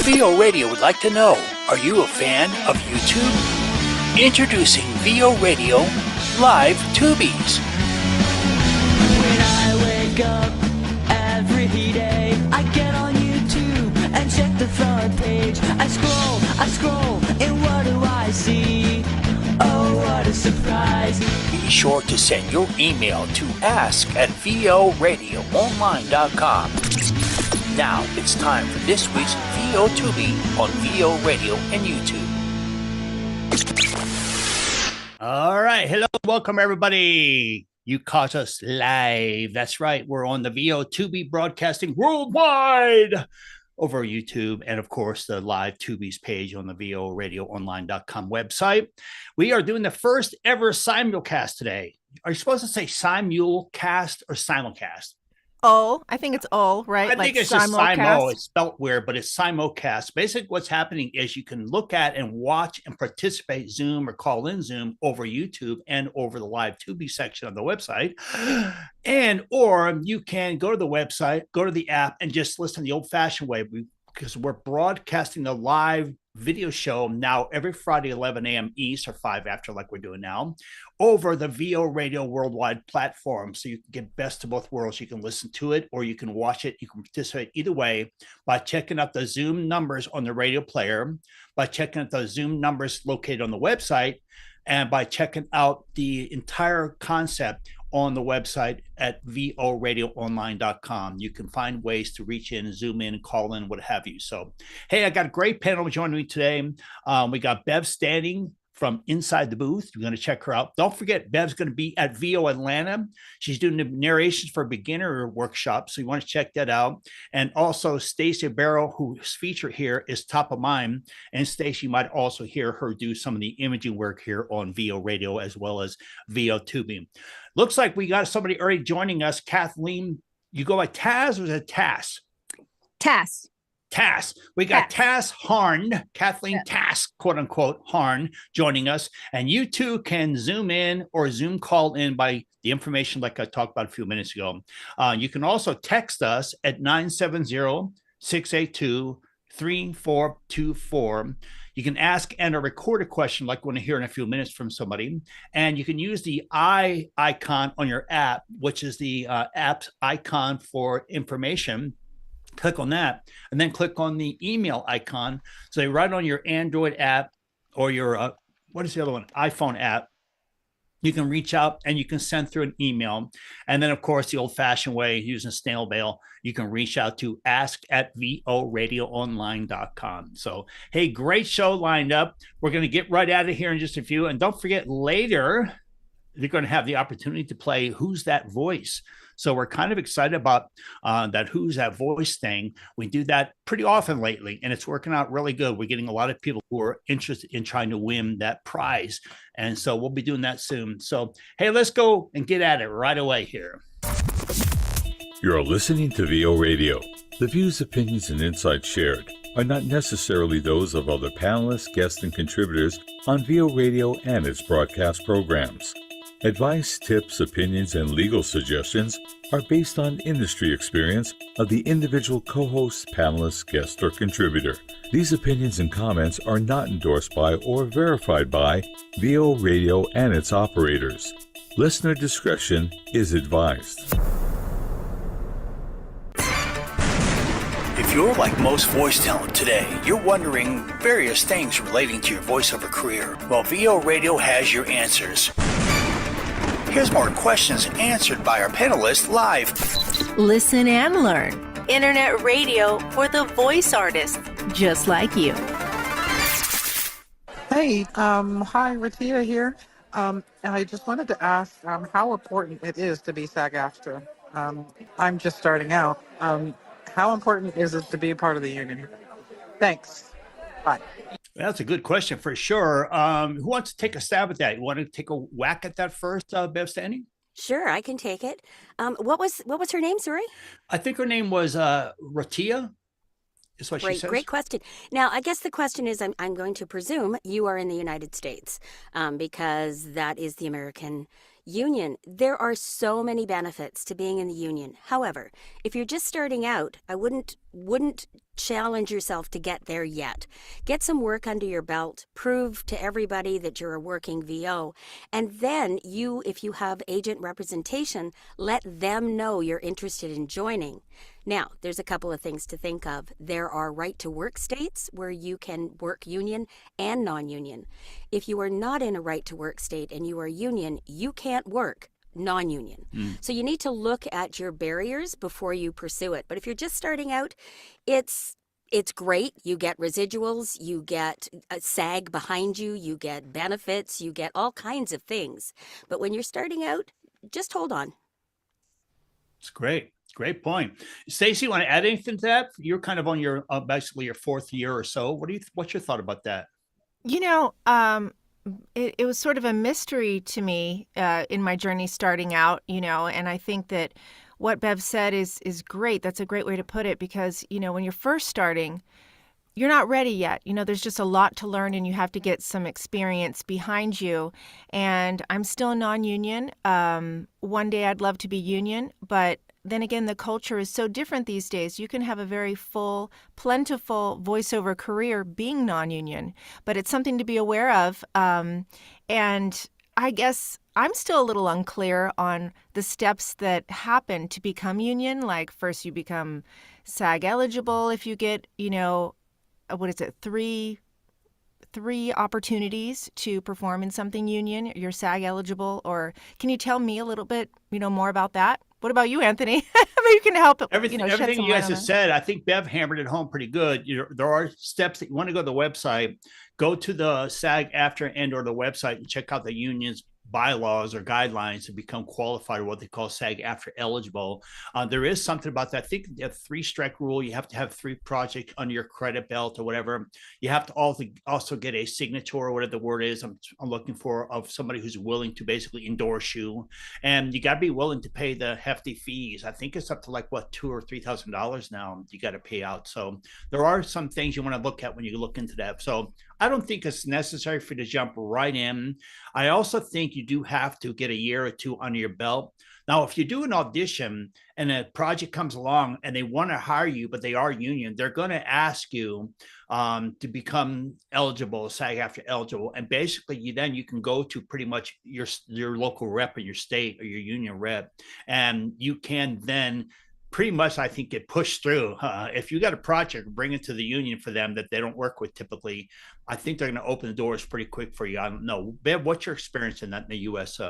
VO Radio would like to know, are you a fan of YouTube? Introducing VO Radio Live Tubees. When I wake up every day, I get on YouTube and check the front page. I scroll, and what do I see? Oh, what a surprise. Be sure to send your email to ask@voradioonline.com. Now it's time for this week's VO Tubee on VO Radio and YouTube. All right. Hello. Welcome, everybody. You caught us live. That's right. We're on the VO Tubee broadcasting worldwide over YouTube and, of course, the live Tubees page on the voradioonline.com website. We are doing the first ever simulcast today. Are you supposed to say simulcast or simulcast? Oh, I think it's all right. I think it's just simo. It's spelt weird, but it's simulcast. Basically, what's happening is you can look at and watch and participate Zoom or call in Zoom over YouTube and over the live Tubee section of the website. And or you can go to the website, go to the app, and just listen the old-fashioned way because we're broadcasting the live video show now every Friday, 11 a.m. East or 5 after like we're doing now over the VO Radio Worldwide platform. So you can get best of both worlds. You can listen to it or you can watch it. You can participate either way by checking out the Zoom numbers on the radio player, by checking out the Zoom numbers located on the website, and by checking out the entire concept on the website at voradioonline.com. You can find ways to reach in, zoom in, call in, what have you. So, hey, I got a great panel joining me today. We got Bev standing from inside the booth. You're going to check her out. Don't forget, Bev's going to be at VO Atlanta. She's doing the narrations for beginner workshop, so you want to check that out. And also, Stacey Barrow, who's featured here, is top of mind. And Stacey, you might also hear her do some of the imaging work here on VO Radio as well as VO Tubing. Looks like we got somebody already joining us. Kathleen, you go by Taz or is it Tass? Tass. We got Tass Harn, Kathleen Tass, quote unquote, Harn, joining us. And you too can zoom in or Zoom call in by the information like I talked about a few minutes ago. You can also text us at 970-682-3424. You can ask and or record a question like we're going to hear in a few minutes from somebody. And you can use the eye icon on your app, which is the app's icon for information. Click on that and then click on the email icon. So right on your Android app or your, what is the other one? iPhone app. You can reach out and you can send through an email. And then, of course, the old-fashioned way, using snail mail, you can reach out to ask@voradioonline.com. So, hey, great show lined up. We're going to get right out of here in just a few. And don't forget, later, you're going to have the opportunity to play Who's That Voice? So we're kind of excited about that Who's That Voice thing. We do that pretty often lately, and it's working out really good. We're getting a lot of people who are interested in trying to win that prize. And so we'll be doing that soon. So, hey, let's go and get at it right away here. You're listening to VO Radio. The views, opinions, and insights shared are not necessarily those of other panelists, guests, and contributors on VO Radio and its broadcast programs. Advice, tips, opinions, and legal suggestions are based on industry experience of the individual co-host, panelist, guest, or contributor. These opinions and comments are not endorsed by or verified by VO Radio and its operators. Listener discretion is advised. If you're like most voice talent today, you're wondering various things relating to your voiceover career. Well, VO Radio has your answers. Here's more questions answered by our panelists live. Listen and learn. Internet radio for the voice artist, just like you. Hey, hi, Ratia here. And I just wanted to ask how important it is to be SAG-AFTRA. I'm just starting out. How important is it to be a part of the union? Thanks. Bye. That's a good question for sure. Who wants to take a stab at that? You want to take a whack at that first, Bev Standing? Sure, I can take it. What was her name, sorry? I think her name was Ratia. Is what she says. Great question. Now, I guess the question is, I'm going to presume you are in the United States because that is the American union. There are so many benefits to being in the union. However, if you're just starting out, I wouldn't wouldn't challenge yourself to get there yet. Get some work under your belt, prove to everybody that you're a working VO, and then you, if you have agent representation, let them know you're interested in joining. Now, there's a couple of things to think of. There are right to work states where you can work union and non-union. If you are not in a right to work state and you are union, you can't work non-union. So you need to look at your barriers before you pursue it. But if you're just starting out, it's great. You get residuals, you get a SAG behind you, you get benefits, you get all kinds of things. But when you're starting out, just hold on. It's great. Great point. Stacey, you want to add anything to that? You're kind of on your basically your fourth year or so. What's your thought about that? It was sort of a mystery to me in my journey starting out, and I think that what Bev said is great. That's a great way to put it because, when you're first starting, you're not ready yet. There's just a lot to learn and you have to get some experience behind you. And I'm still non-union. One day I'd love to be union, but then again, the culture is so different these days. You can have a very full, plentiful voiceover career being non-union, but it's something to be aware of. And I guess I'm still a little unclear on the steps that happen to become union. Like first you become SAG eligible if you get, three opportunities to perform in something union, you're SAG eligible. Or can you tell me a little bit, more about that? What about you, Anthony? Maybe you can help. Everything you guys have said, I think Bev hammered it home pretty good. There are steps that you want to go to the website, go to the SAG-AFTRA and/or the website and check out the union's bylaws or guidelines to become qualified, or what they call SAG-AFTRA eligible. There is something about that. I think the 3-strike rule, you have to have 3 projects under your credit belt or whatever. You have to also get a signature or whatever the word is I'm looking for, of somebody who's willing to basically endorse you. And you got to be willing to pay the hefty fees. I think it's up to like $2,000 or $3,000 now you got to pay out. So there are some things you want to look at when you look into that. So I don't think it's necessary for you to jump right in. I also think you do have to get a year or 2 under your belt. Now, if you do an audition and a project comes along and they want to hire you, but they are union, they're going to ask you to become eligible, SAG-AFTRA eligible. And basically you can go to pretty much your local rep in your state or your union rep, and you can then pretty much, I think, get pushed through. If you got a project, bring it to the union for them that they don't work with typically, I think they're going to open the doors pretty quick for you. I don't know. Bev, what's your experience in that in the U.S.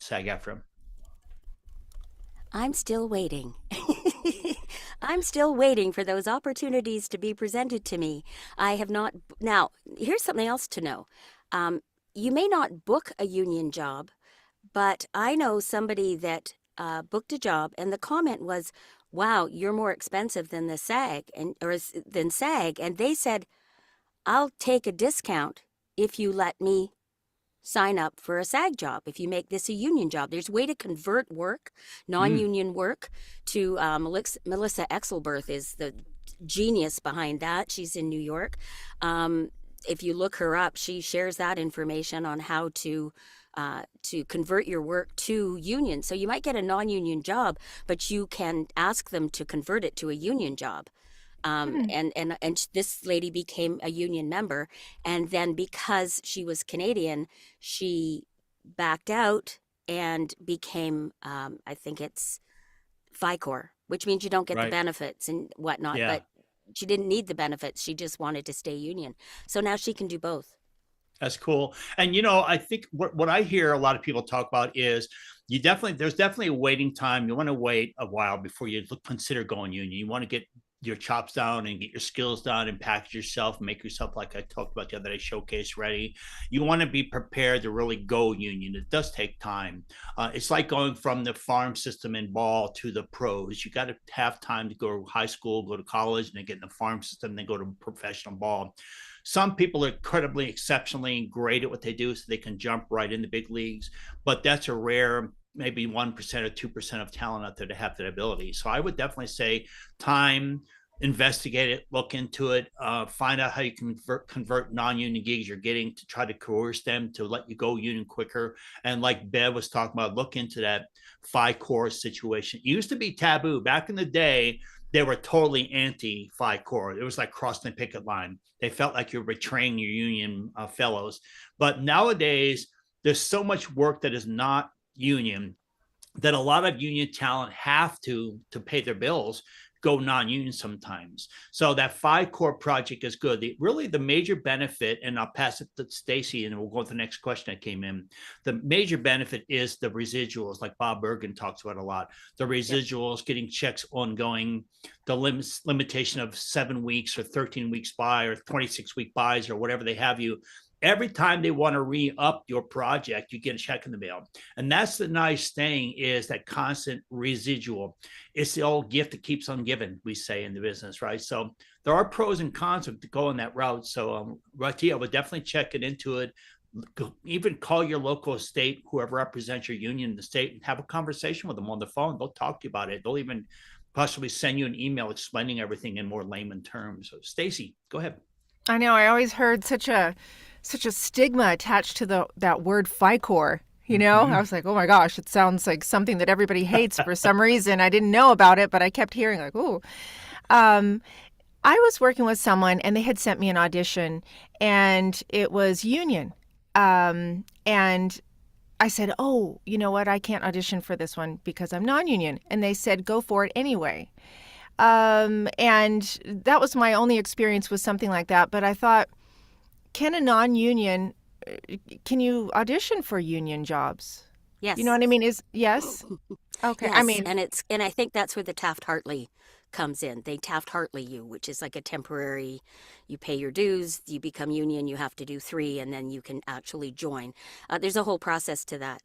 SAG-AFTRA? I'm still waiting. I'm still waiting for those opportunities to be presented to me. I have not. Now, here's something else to know. You may not book a union job, but I know somebody that booked a job, and the comment was, "Wow, you're more expensive than the SAG than SAG." And they said, "I'll take a discount if you let me sign up for a SAG job. If you make this a union job." There's a way to convert work, non-union work, to Melissa Exelberth is the genius behind that. She's in New York. If you look her up, she shares that information on how to convert your work to union. So you might get a non-union job, but you can ask them to convert it to a union job. And this lady became a union member, and then because she was Canadian, she backed out and became, I think it's FICOR, which means you don't get the benefits and whatnot. Yeah. But she didn't need the benefits; she just wanted to stay union. So now she can do both. That's cool. And, I think what I hear a lot of people talk about is there's definitely a waiting time. You want to wait a while before you consider going union. You want to get your chops down and get your skills down and package yourself, make yourself, like I talked about the other day, showcase ready. You want to be prepared to really go union. It does take time. It's like going from the farm system in ball to the pros. You got to have time to go to high school, go to college, and then get in the farm system, and then go to professional ball. Some people are incredibly, exceptionally great at what they do, so they can jump right in the big leagues, but that's a rare, maybe 1% or 2% of talent out there to have that ability. So I would definitely say time, investigate it, look into it, find out how you can convert non-union gigs you're getting to try to coerce them to let you go union quicker. And like Bev was talking about, look into that FICOR situation. It used to be taboo back in the day. they were totally anti Phi Corps. It was like crossing the picket line. They felt like you're betraying your union fellows. But nowadays, there's so much work that is not union that a lot of union talent have to pay their bills go non-union sometimes. So that Phi Corps project is good. Really the major benefit, and I'll pass it to Stacy and we'll go to the next question that came in. The major benefit is the residuals, like Bob Bergen talks about a lot. The residuals, getting checks ongoing, the limitation of 7 weeks or 13 weeks buy or 26-week buys or whatever they have you. Every time they want to re-up your project, you get a check in the mail. And that's the nice thing, is that constant residual. It's the old gift that keeps on giving, we say in the business, right? So there are pros and cons of going that route. So Rati, I would definitely check it into it. Even call your local state, whoever represents your union in the state, and have a conversation with them on the phone. They'll talk to you about it. They'll even possibly send you an email explaining everything in more layman terms. So Stacy, go ahead. I know. I always heard such a stigma attached to that word Phi Corps. You know, I was like, oh my gosh, it sounds like something that everybody hates for some reason. I didn't know about it, but I kept hearing like, oh. I was working with someone and they had sent me an audition and it was union. And I said, oh, you know what? I can't audition for this one because I'm non-union. And they said, go for it anyway. And that was my only experience with something like that. But I thought, can a non-union, can you audition for union jobs? Yes. You know what I mean? Yes? Okay. Yes, and I think that's where the Taft-Hartley comes in. They Taft-Hartley you, which is like a temporary, you pay your dues, you become union, you have to do 3, and then you can actually join. There's a whole process to that.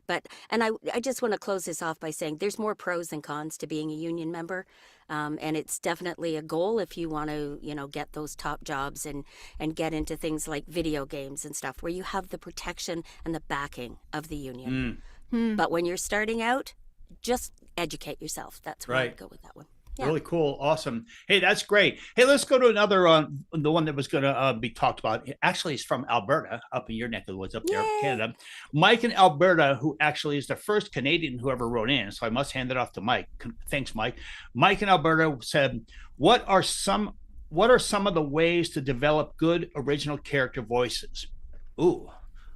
And I just want to close this off by saying there's more pros than cons to being a union member. And it's definitely a goal if you want to, get those top jobs and get into things like video games and stuff where you have the protection and the backing of the union. But when you're starting out, just educate yourself. That's where I'd go with that one. Yeah. Really cool. Awesome. Hey, that's great. Hey, let's go to another, the one that was going to be talked about. Actually, it's from Alberta, up in your neck of the woods, up there, Canada. Mike in Alberta, who actually is the first Canadian who ever wrote in. So I must hand it off to Mike. Thanks, Mike. Mike in Alberta said, what are some of the ways to develop good original character voices? Ooh.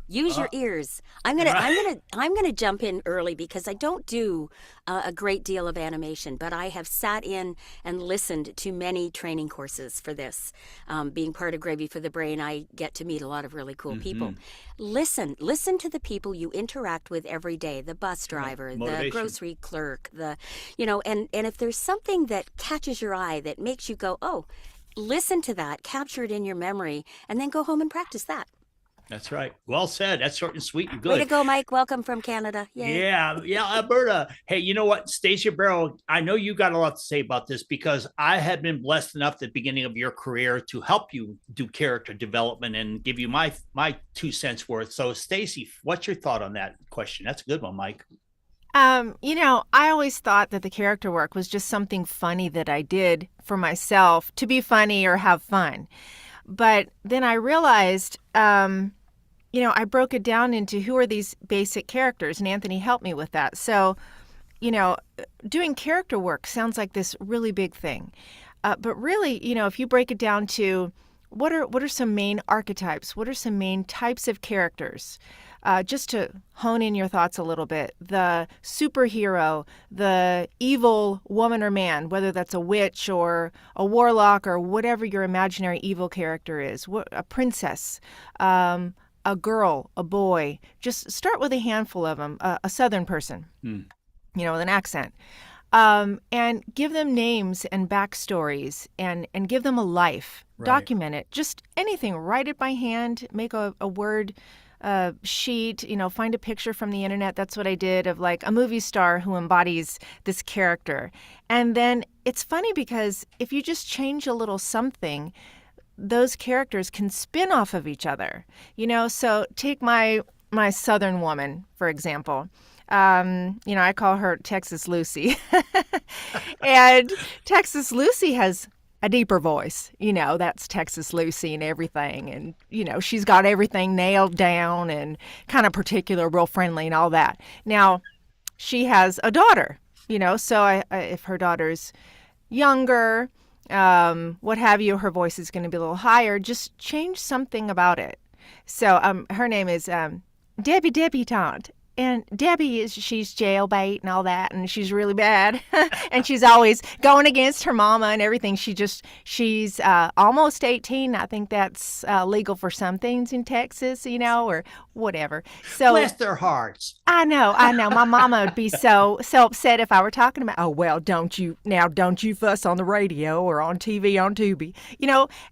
Use your ears. I'm gonna jump in early because I don't do a great deal of animation, but I have sat in and listened to many training courses for this. Being part of Gravy for the Brain, I get to meet a lot of really cool people. Listen to the people you interact with every day: the bus driver, the grocery clerk, and if there's something that catches your eye that makes you go, oh, listen to that, capture it in your memory, and then go home and practice that. That's right. Well said. That's short and sweet and good. Way to go, Mike. Welcome from Canada. Yay. Yeah, Alberta. Hey, you know what, Stacey Barrow, I know you got a lot to say about this because I had been blessed enough at the beginning of your career to help you do character development and give you my 2 cents worth. So, Stacey, what's your thought on that question? That's a good one, Mike. I always thought that the character work was just something funny that I did for myself to be funny or have fun. But then I realized, I broke it down into who are these basic characters, and Anthony helped me with that. So, doing character work sounds like this really big thing. But really, if you break it down to what are some main archetypes, what are some main types of characters, just to hone in your thoughts a little bit, the superhero, the evil woman or man, whether that's a witch or a warlock or whatever your imaginary evil character is, a princess, a girl, a boy, just start with a handful of them, a Southern person, with an accent. And give them names and backstories and give them a life. Right. Document it. Just anything. Write it by hand. Make a word sheet. Find a picture from the internet. That's what I did of like a movie star who embodies this character. And then it's funny because if you just change a little something, those characters can spin off of each other. So take my Southern woman, for example. I call her Texas Lucy. And Texas Lucy has a deeper voice. That's Texas Lucy and everything. And, she's got everything nailed down and kind of particular, real friendly and all that. Now, she has a daughter, so if her daughter's, younger, what have you. Her voice is going to be a little higher. Just change something about it. So her name is Debbie Debutante. And Debbie she's jailbait and all that, and she's really bad. And she's always going against her mama and everything. She's almost 18. I think that's legal for some things in Texas, or whatever. So bless their hearts. I know. My mama would be so upset if I were talking about, oh, well, don't you fuss on the radio or on TV on Tubee.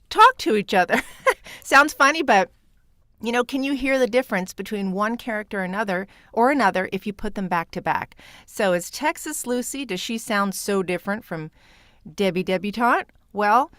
Talk to each other. Sounds funny, but can you hear the difference between one character or another if you put them back to back? So is Texas Lucy, does she sound so different from Debbie Debutante? Well,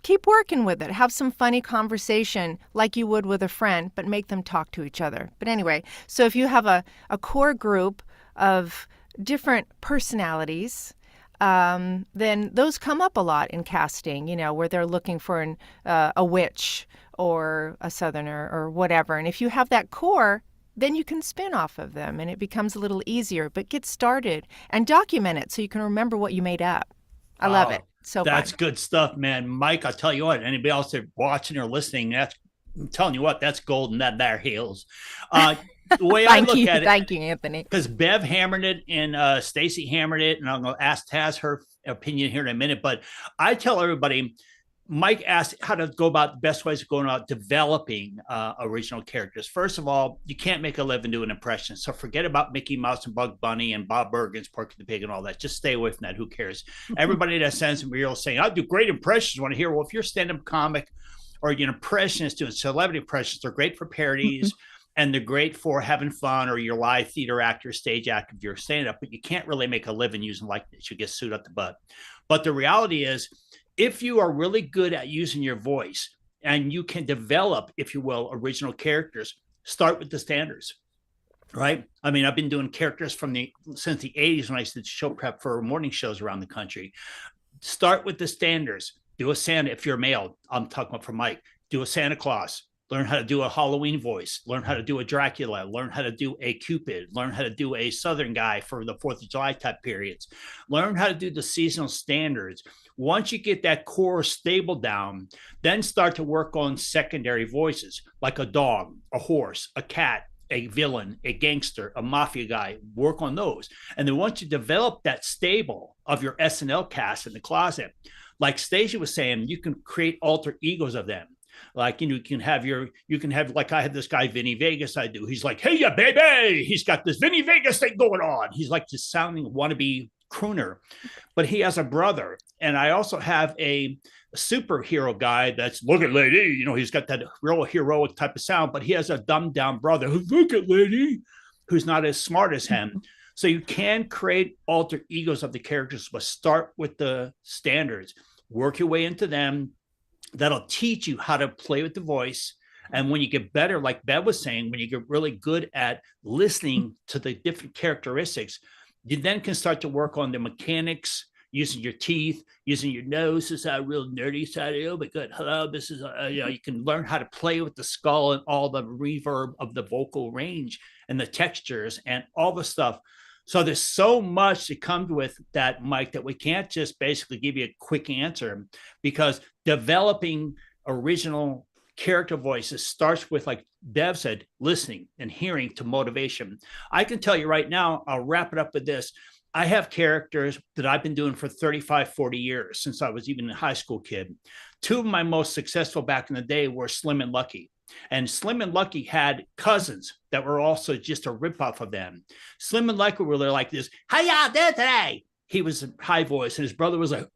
keep working with it. Have some funny conversation like you would with a friend, but make them talk to each other. But anyway, so if you have a core group of different personalities, then those come up a lot in casting, where they're looking for a witch or a southerner or whatever. And if you have that core, then you can spin off of them and it becomes a little easier. But get started and document it so you can remember what you made up. I love it. So that's fun. Good stuff, man. Mike, I'll tell you what, anybody else that watching or listening, I'm telling you what, that's golden, that there heals. The way I look at it. Thank you, Anthony. Because Bev hammered it and Stacy hammered it, and I'm going to ask Taz her opinion here in a minute. But I tell everybody, Mike asked how to go about the best ways of going about developing original characters. First of all, you can't make a living doing impressions. So forget about Mickey Mouse and Bug Bunny and Bob Bergen's Porky the Pig and all that. Just stay away from that. Who cares? Everybody that sends me real saying, I do great impressions. Want to hear, well, if you're a stand-up comic or you're an impressionist doing celebrity impressions, they're great for parodies. And they're great for having fun, or your live theater actor, stage actor, if you're stand-up, but you can't really make a living using like this. You get sued up the butt. But the reality is, if you are really good at using your voice and you can develop, if you will, original characters, start with the standards, right? I mean, I've been doing characters since the 80s when I used to show prep for morning shows around the country. Start with the standards. Do a Santa, if you're a male, I'm talking about for Mike, do a Santa Claus. Learn how to do a Halloween voice, learn how to do a Dracula, learn how to do a Cupid, learn how to do a Southern guy for the 4th of July type periods, learn how to do the seasonal standards. Once you get that core stable down, then start to work on secondary voices like a dog, a horse, a cat, a villain, a gangster, a mafia guy, work on those. And then once you develop that stable of your SNL cast in the closet, like Stacey was saying, you can create alter egos of them. Like, you can have like I have this guy, Vinny Vegas, I do. He's like, hey, yeah, baby. He's got this Vinny Vegas thing going on. He's like this sounding wannabe crooner, but he has a brother. And I also have a superhero guy that's look at lady. He's got that real heroic type of sound, but he has a dumbed down brother who's look at lady, who's not as smart as him. So you can create alter egos of the characters, but start with the standards, work your way into them. That'll teach you how to play with the voice. And when you get better, like Bev was saying, when you get really good at listening to the different characteristics, you then can start to work on the mechanics, using your teeth, using your nose. This is a real nerdy side. Oh my God, hello. This is, you can learn how to play with the skull and all the reverb of the vocal range and the textures and all the stuff. So there's so much that comes with that, Mike, that we can't just basically give you a quick answer, because developing original character voices starts with, like Bev said, listening and hearing to motivation. I can tell you right now, I'll wrap it up with this. I have characters that I've been doing for 35, 40 years, since I was even a high school kid. Two of my most successful back in the day were Slim and Lucky. And Slim and Lucky had cousins that were also just a ripoff of them. Slim and Lucky were like this, how y'all doing today? He was a high voice, and his brother was like,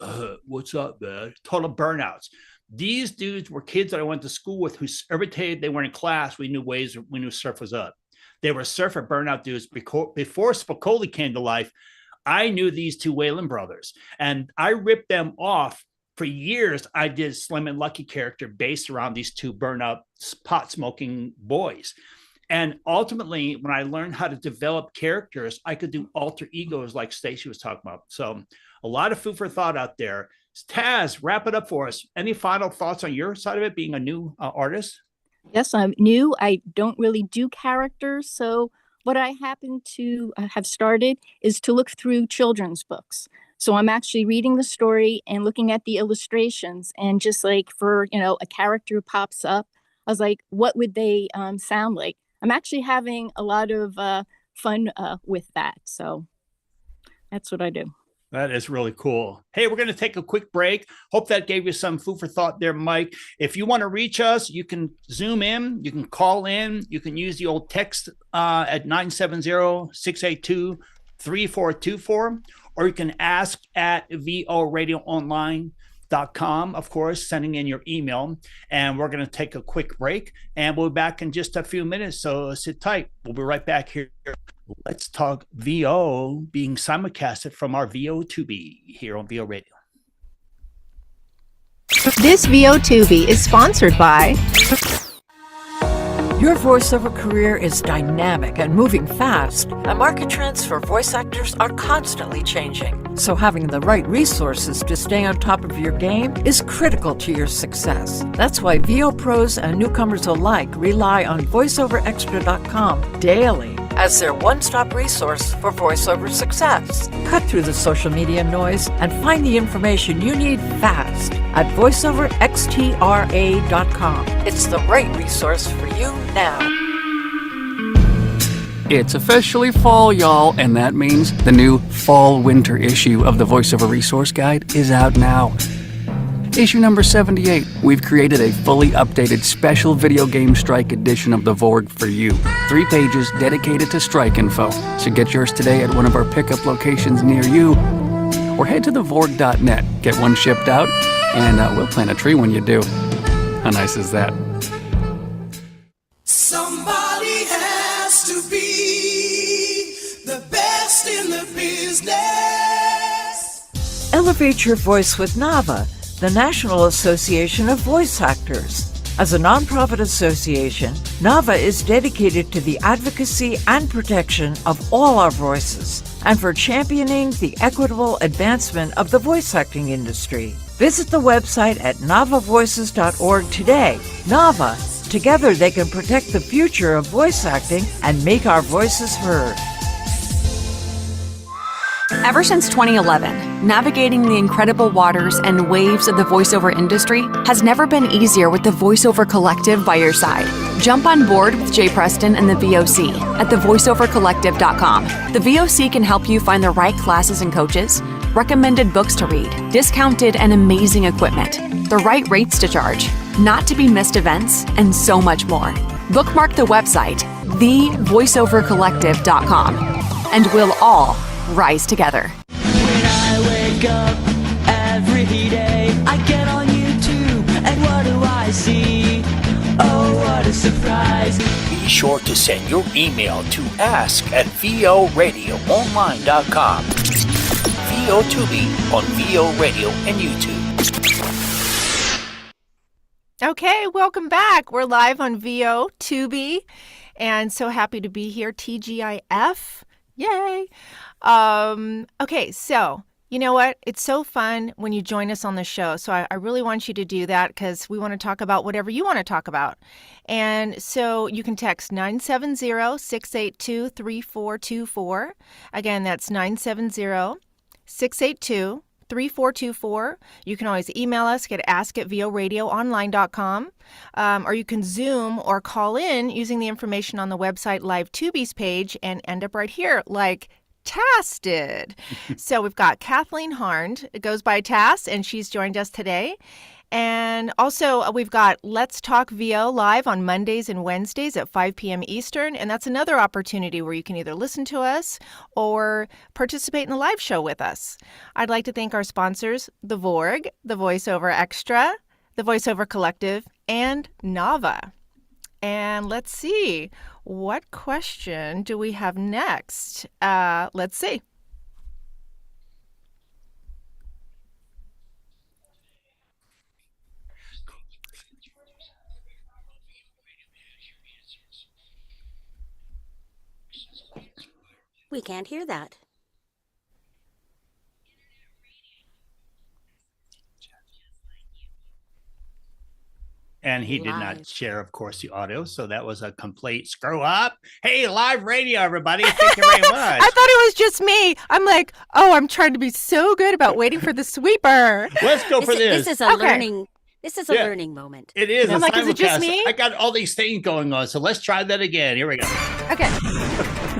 what's up, man? Total burnouts. These dudes were kids that I went to school with who every day they were in class, we knew surf was up. They were surfer burnout dudes. Before Spicoli came to life, I knew these two Whalen brothers, and I ripped them off. For years, I did Slim and Lucky character based around these two burnout pot smoking boys. And ultimately, when I learned how to develop characters, I could do alter egos like Stacey was talking about. So a lot of food for thought out there. Taz, wrap it up for us. Any final thoughts on your side of it, being a new artist? Yes, I'm new. I don't really do characters. So what I happen to have started is to look through children's books. So I'm actually reading the story and looking at the illustrations, and just like for, a character pops up, I was like, what would they sound like? I'm actually having a lot of fun with that. So that's what I do. That is really cool. Hey, we're going to take a quick break. Hope that gave you some food for thought there, Mike. If you want to reach us, you can Zoom in, you can call in, you can use the old text at 970-682-3424, or you can ask at voradioonline.com, of course, sending in your email. And we're going to take a quick break, and we'll be back in just a few minutes. So sit tight. We'll be right back here. Let's Talk VO, being simulcasted from our VO Tubee here on VO Radio. This VO Tubee is sponsored by... Your voiceover career is dynamic and moving fast, and market trends for voice actors are constantly changing. So having the right resources to stay on top of your game is critical to your success. That's why VO pros and newcomers alike rely on voiceoverextra.com daily as their one-stop resource for voiceover success. Cut through the social media noise and find the information you need fast at voiceoverextra.com. It's the right resource for you now. It's officially fall, y'all, and that means the new fall-winter issue of the VoiceOver Resource Guide is out now. Issue number 78, we've created a fully updated special video game strike edition of the Vorg for you. 3 pages dedicated to strike info. So get yours today at one of our pickup locations near you. Or head to thevorg.net, get one shipped out, and we'll plant a tree when you do. How nice is that? Somebody has to be the best in the business. Elevate your voice with NAVA, the National Association of Voice Actors. As a nonprofit association, NAVA is dedicated to the advocacy and protection of all our voices and for championing the equitable advancement of the voice acting industry. Visit the website at navavoices.org today. NAVA, together they can protect the future of voice acting and make our voices heard. Ever since 2011, navigating the incredible waters and waves of the voiceover industry has never been easier with the VoiceOver Collective by your side. Jump on board with Jay Preston and the VOC at thevoiceovercollective.com. The VOC can help you find the right classes and coaches, recommended books to read, discounted and amazing equipment, the right rates to charge, not to be missed events, and so much more. Bookmark the website, thevoiceovercollective.com, and we'll all rise together. When I wake up every day, I get on YouTube, and what do I see? Oh, what a surprise. Be sure to send your email to ask@voradioonline.com. VO Tubee on VO Radio and YouTube. Okay, welcome back. We're live on VO Tubee, and so happy to be here. TGIF. Yay. Okay, so you know what? It's so fun when you join us on the show. So I really want you to do that because we want to talk about whatever you want to talk about. And so you can text 970-682-3424. Again, that's 970-682-3424. You can always email us at ask@voradioonline.com, or you can Zoom or call in using the information on the website Live Tubee's page and end up right here like Tass did. So we've got Kathleen Harnd. It goes by Tass, and she's joined us today. And also we've got Let's Talk VO live on Mondays and Wednesdays at 5 p.m. Eastern. And that's another opportunity where you can either listen to us or participate in the live show with us. I'd like to thank our sponsors, The Vorg, The VoiceOver Extra, The VoiceOver Collective, and NAVA. And let's see, what question do we have next? Let's see. We can't hear that. And he did not Live. share, of course, the audio. So that was a complete screw up. Hey, live radio, everybody. Thank you very much. I thought it was just me. I'm like, oh, I'm trying to be so good about waiting for the sweeper. Let's go for this. This is a learning. This is a learning moment. It is. I'm like, is it just me? I got all these things going on. So let's try that again. Here we go. Okay.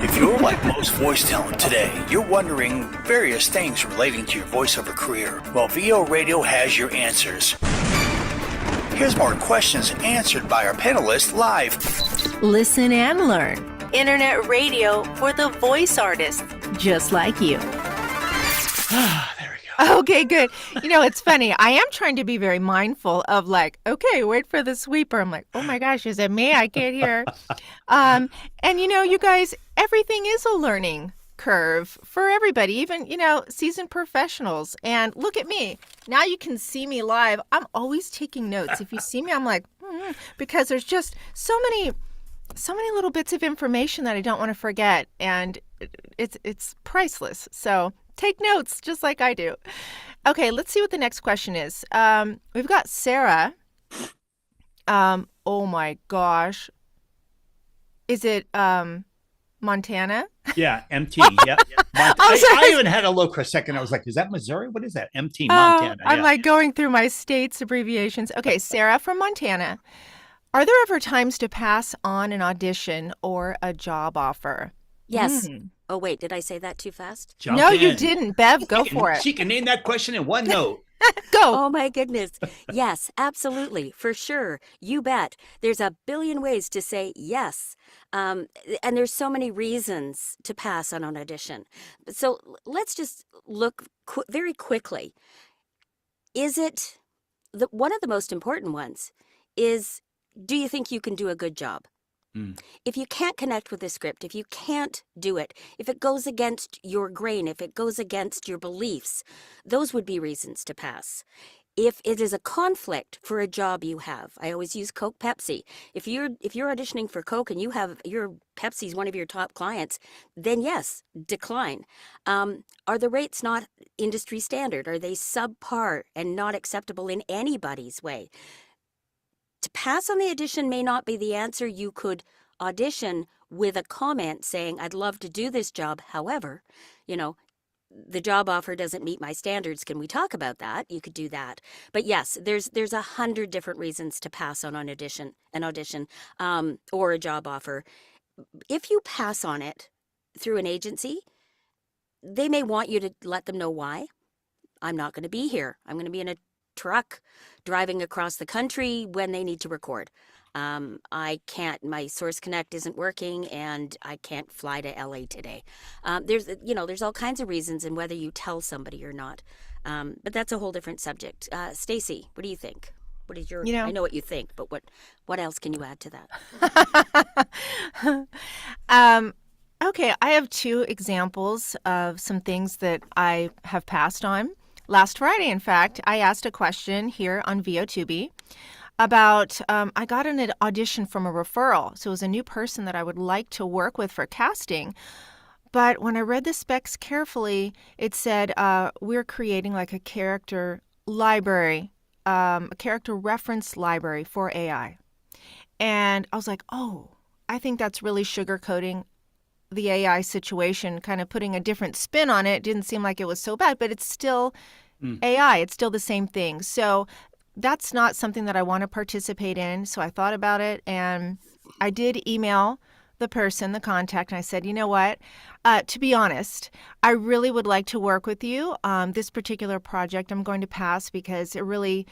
If you're like most voice talent today, you're wondering various things relating to your voiceover career. Well, VO Radio has your answers. Here's more questions answered by our panelists live. Listen and learn. Internet radio for the voice artist, just like you. Okay, good. You know, it's funny. I am trying to be very mindful of like, okay, wait for the sweeper. I'm like, oh my gosh, is it me? I can't hear. And you know, you guys, everything is a learning curve for everybody, even, you know, seasoned professionals. And look at me. Now you can see me live. I'm always taking notes. If you see me, I'm like, because there's just so many little bits of information that I don't want to forget. And it's priceless. So take notes just like I do. Okay, let's see what the next question is. We've got Sarah. Oh my gosh. Is it Montana? Yeah, MT. Yeah. I even had a look for a second. I was like, is that Missouri? What is that? MT, Montana. I'm like going through my states abbreviations. Okay, Sarah from Montana. Are there ever times to pass on an audition or a job offer? Yes. Oh, wait, did I say that too fast? No, you didn't. Bev, go for it. She can name that question in one note. Go. Oh, my goodness. Yes, absolutely. For sure. You bet. There's a billion ways to say yes. And there's so many reasons to pass on an audition. So let's just look very quickly. Is it one of the most important ones is, do you think you can do a good job? If you can't connect with the script, if you can't do it, if it goes against your grain, if it goes against your beliefs, those would be reasons to pass. If it is a conflict for a job you have, I always use Coke Pepsi. If you're auditioning for Coke and you have your Pepsi's one of your top clients, then yes, decline. Are the rates not industry standard? Are they subpar and not acceptable in anybody's way? To pass on the audition may not be the answer. You could audition with a comment saying, I'd love to do this job. However, you know, the job offer doesn't meet my standards. Can we talk about that? You could do that. But yes, there's 100 different reasons to pass on an audition, or a job offer. If you pass on it through an agency, they may want you to let them know why. I'm not going to be here. I'm going to be in a truck driving across the country when they need to record. I can't, my Source Connect isn't working and I can't fly to LA today. There's all kinds of reasons and whether you tell somebody or not. But that's a whole different subject. Stacy, what do you think? What is your, I know what you think, but what else can you add to that? Okay, I have two examples of some things that I have passed on. Last Friday, in fact, I asked a question here on Tubee about, I got an audition from a referral. So it was a new person that I would like to work with for casting. But when I read the specs carefully, it said, we're creating like a character library, a character reference library for AI. And I was like, oh, I think that's really sugarcoating the AI situation, kind of putting a different spin on it. Didn't seem like it was so bad, but it's still AI. It's still the same thing. So that's not something that I want to participate in. So I thought about it and I did email the person, the contact, and I said, you know what, to be honest, I really would like to work with you. This particular project I'm going to pass because it really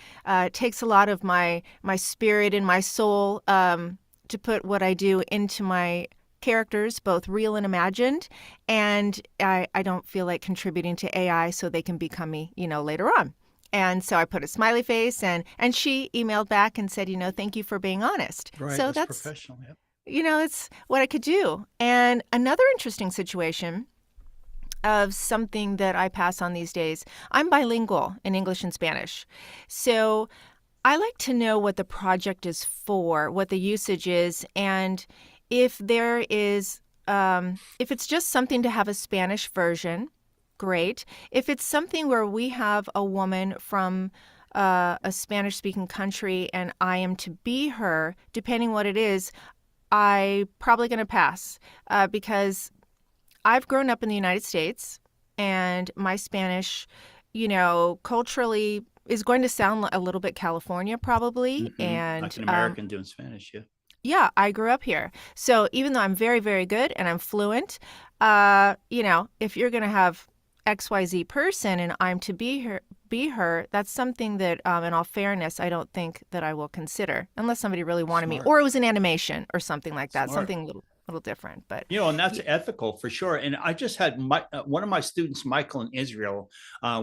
takes a lot of my spirit and my soul to put what I do into my characters, both real and imagined, and I don't feel like contributing to AI so they can become me, later on. And so I put a smiley face, and she emailed back and said, thank you for being honest. Right, so that's professional. Yep. It's what I could do. And another interesting situation of something that I pass on these days, I'm bilingual in English and Spanish. So I like to know what the project is for, what the usage is, and if there is, if it's just something to have a Spanish version, great. If it's something where we have a woman from a Spanish-speaking country and I am to be her, depending what it is, I probably going to pass because I've grown up in the United States and my Spanish, culturally is going to sound a little bit California probably. And like an American doing Spanish, yeah. Yeah, I grew up here. So even though I'm very, very good and I'm fluent, if you're going to have XYZ person and I'm to be her, that's something that, in all fairness, I don't think that I will consider unless somebody really wanted me, or it was an animation or something like that, something little different. But and that's ethical for sure. And I just had one of my students, Michael, in Israel.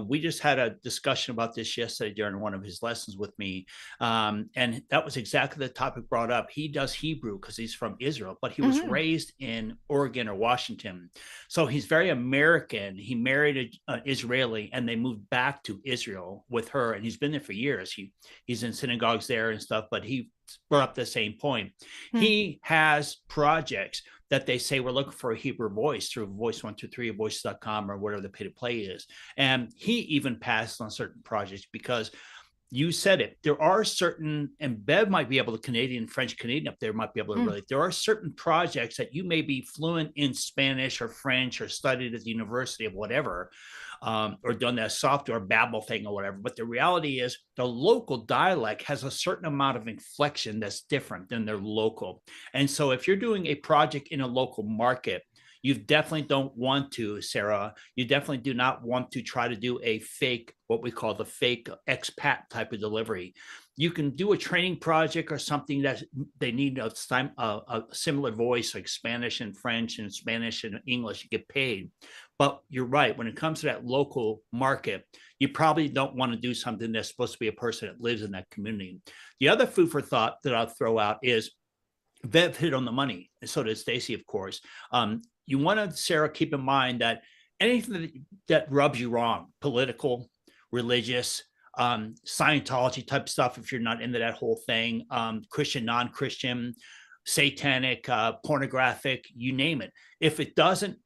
We just had a discussion about this yesterday during one of his lessons with me, and that was exactly the topic brought up. He does Hebrew because he's from Israel, but he was raised in Oregon or Washington, so he's very American. He married an Israeli, and they moved back to Israel with her, and he's been there for years. He's in synagogues there and stuff, but he brought up the same point. He has projects that they say we're looking for a Hebrew voice through voice123 voice.com or whatever the pay to play is. And he even passed on certain projects because you said it. There are certain, and Bev might be able to French Canadian up there might be able to relate. There are certain projects that you may be fluent in Spanish or French or studied at the university of whatever, or done that software Babel thing or whatever. But the reality is the local dialect has a certain amount of inflection that's different than their local. And so if you're doing a project in a local market, you definitely don't want to, Sarah, you definitely do not want to try to do a fake, what we call the fake expat type of delivery. You can do a training project or something that they need a similar voice, like Spanish and French and Spanish and English, you get paid. But you're right, when it comes to that local market, you probably don't want to do something that's supposed to be a person that lives in that community. The other food for thought that I'll throw out is, Bev hit on the money, and so did Stacy, of course. You want to, Sarah, keep in mind that anything that rubs you wrong, political, religious, Scientology type stuff, if you're not into that whole thing, Christian, non-Christian, satanic, pornographic, you name it. If it doesn't,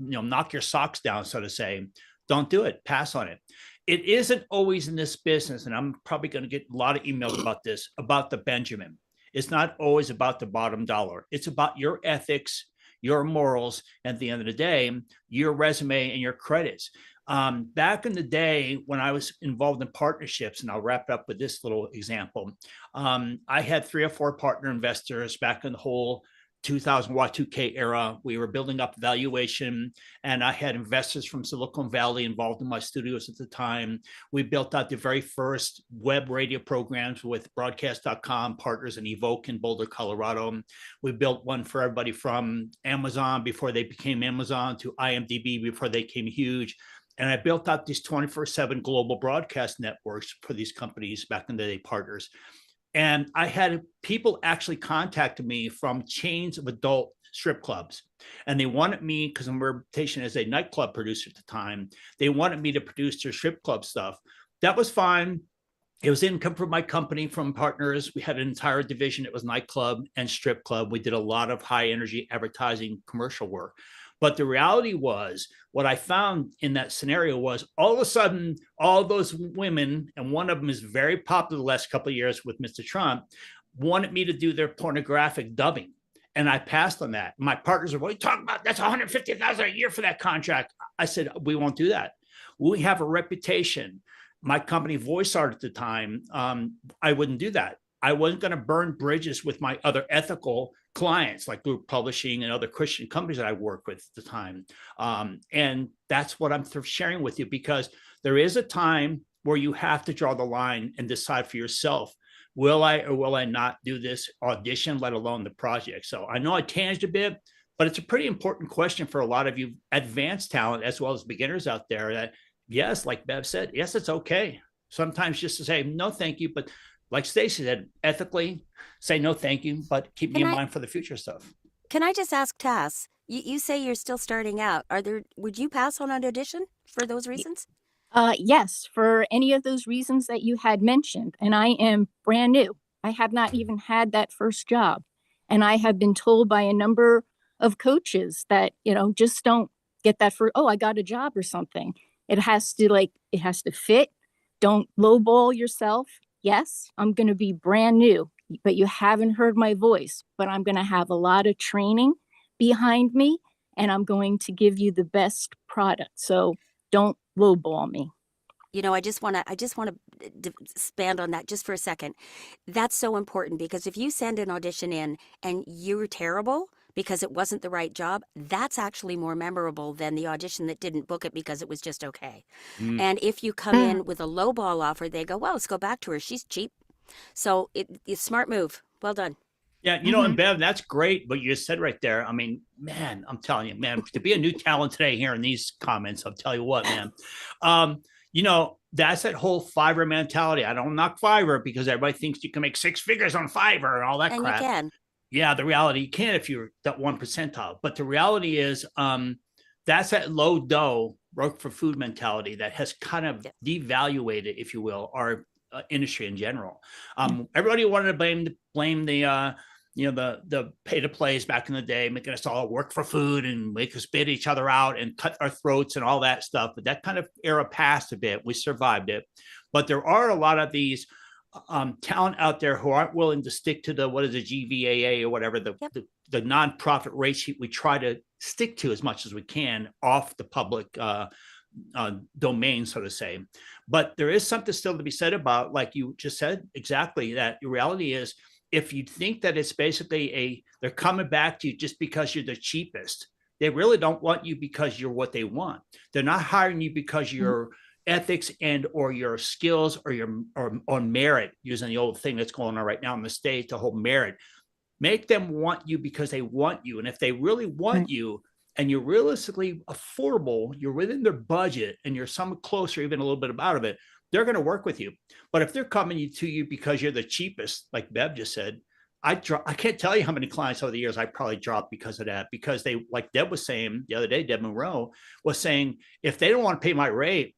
knock your socks down, so to say, don't do it. Pass on it. It isn't always in this business, and I'm probably going to get a lot of emails about this, about the Benjamin. It's not always about the bottom dollar. It's about your ethics, your morals, and at the end of the day, your resume and your credits. Back in the day when I was involved in partnerships, and I'll wrap it up with this little example, I had 3 or 4 partner investors back in the whole 2000 Y2K era. We were building up valuation, and I had investors from Silicon Valley involved in my studios at the time. We built out the very first web radio programs with broadcast.com partners in Evoke in Boulder, Colorado. We built one for everybody from Amazon before they became Amazon to IMDb before they became huge. And I built out these 24/7 global broadcast networks for these companies back in the day, partners. And I had people actually contacted me from chains of adult strip clubs. And they wanted me, because I'm a reputation as a nightclub producer at the time, they wanted me to produce their strip club stuff. That was fine. It was income from my company, from partners. We had an entire division. It was nightclub and strip club. We did a lot of high energy advertising commercial work. But the reality was, what I found in that scenario was, all of a sudden, all those women, and one of them is very popular the last couple of years with Mr. Trump, wanted me to do their pornographic dubbing. And I passed on that. My partners are, what are you talking about? That's $150,000 a year for that contract. I said, we won't do that. We have a reputation. My company, Voice Art at the time, I wouldn't do that. I wasn't going to burn bridges with my other ethical clients like Group Publishing and other Christian companies that I worked with at the time. And that's what I'm sharing with you, because there is a time where you have to draw the line and decide for yourself, will I or will I not do this audition, let alone the project? So I know I tanged a bit, but it's a pretty important question for a lot of you advanced talent as well as beginners out there, that yes, like Bev said, yes, it's okay sometimes just to say no thank you, but like Stacey said, ethically say no thank you, but keep me in mind for the future stuff. Can I just ask Tass, you say you're still starting out. Would you pass on an audition for those reasons? Yes, for any of those reasons that you had mentioned. And I am brand new. I have not even had that first job. And I have been told by a number of coaches that, just don't get that for, oh, I got a job or something. It has to fit. Don't lowball yourself. Yes, I'm going to be brand new, but you haven't heard my voice, but I'm going to have a lot of training behind me, and I'm going to give you the best product. So don't lowball me. You know, I just want to expand on that just for a second. That's so important, because if you send an audition in and you're terrible because it wasn't the right job, that's actually more memorable than the audition that didn't book it because it was just okay. And if you come in with a lowball offer, they go, well, let's go back to her. She's cheap. So it's smart move. Well done. Yeah, and Bev, that's great. But you just said right there, I mean, man, I'm telling you, man, to be a new talent today here in these comments, I'll tell you what, man. That's that whole Fiverr mentality. I don't knock Fiverr because everybody thinks you can make 6 figures on Fiverr and all that And crap. you can. Yeah, the reality, you can if you're that 1 percentile. But the reality is, that's that low dough work for food mentality that has kind of devaluated, if you will, our industry in general. Everybody wanted to blame the the pay to plays back in the day, making us all work for food and make us spit each other out and cut our throats and all that stuff. But that kind of era passed a bit. We survived it. But there are a lot of these talent out there who aren't willing to stick to the, what is it, GVAA or whatever, the nonprofit rate sheet we try to stick to as much as we can off the public domain, so to say. But there is something still to be said about, like you just said, exactly, that the reality is, if you think that it's basically they're coming back to you just because you're the cheapest, they really don't want you because you're what they want. They're not hiring you because your ethics and or your skills or on merit, using the old thing that's going on right now in the States, the whole merit. Make them want you because they want you. And if they really want you and you're realistically affordable, you're within their budget and you're somewhat closer, even a little bit out of it, they're going to work with you. But if they're coming to you because you're the cheapest, like Bev just said, I can't tell you how many clients over the years I probably dropped because of that, because they, like Deb was saying the other day, Deb Monroe was saying, if they don't want to pay my rate,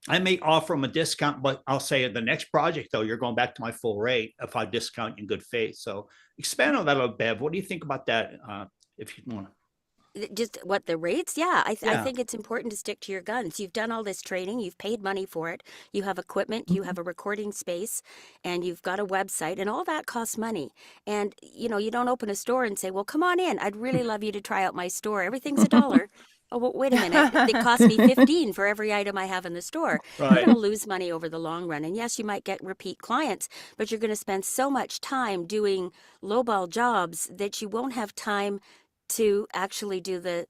I may offer them a discount, but I'll say the next project, though, you're going back to my full rate if I discount in good faith. So expand on that a little, Bev. What do you think about that? If you want to. Just what, the rates? Yeah, I think it's important to stick to your guns. You've done all this training, you've paid money for it, you have equipment, you have a recording space, and you've got a website, and all that costs money. And you don't open a store and say, well, come on in, I'd really love you to try out my store. Everything's $1. Oh, well, wait a minute. It costs me $15 for every item I have in the store. Right. You're going to lose money over the long run. And yes, you might get repeat clients, but you're going to spend so much time doing lowball jobs that you won't have time to actually do the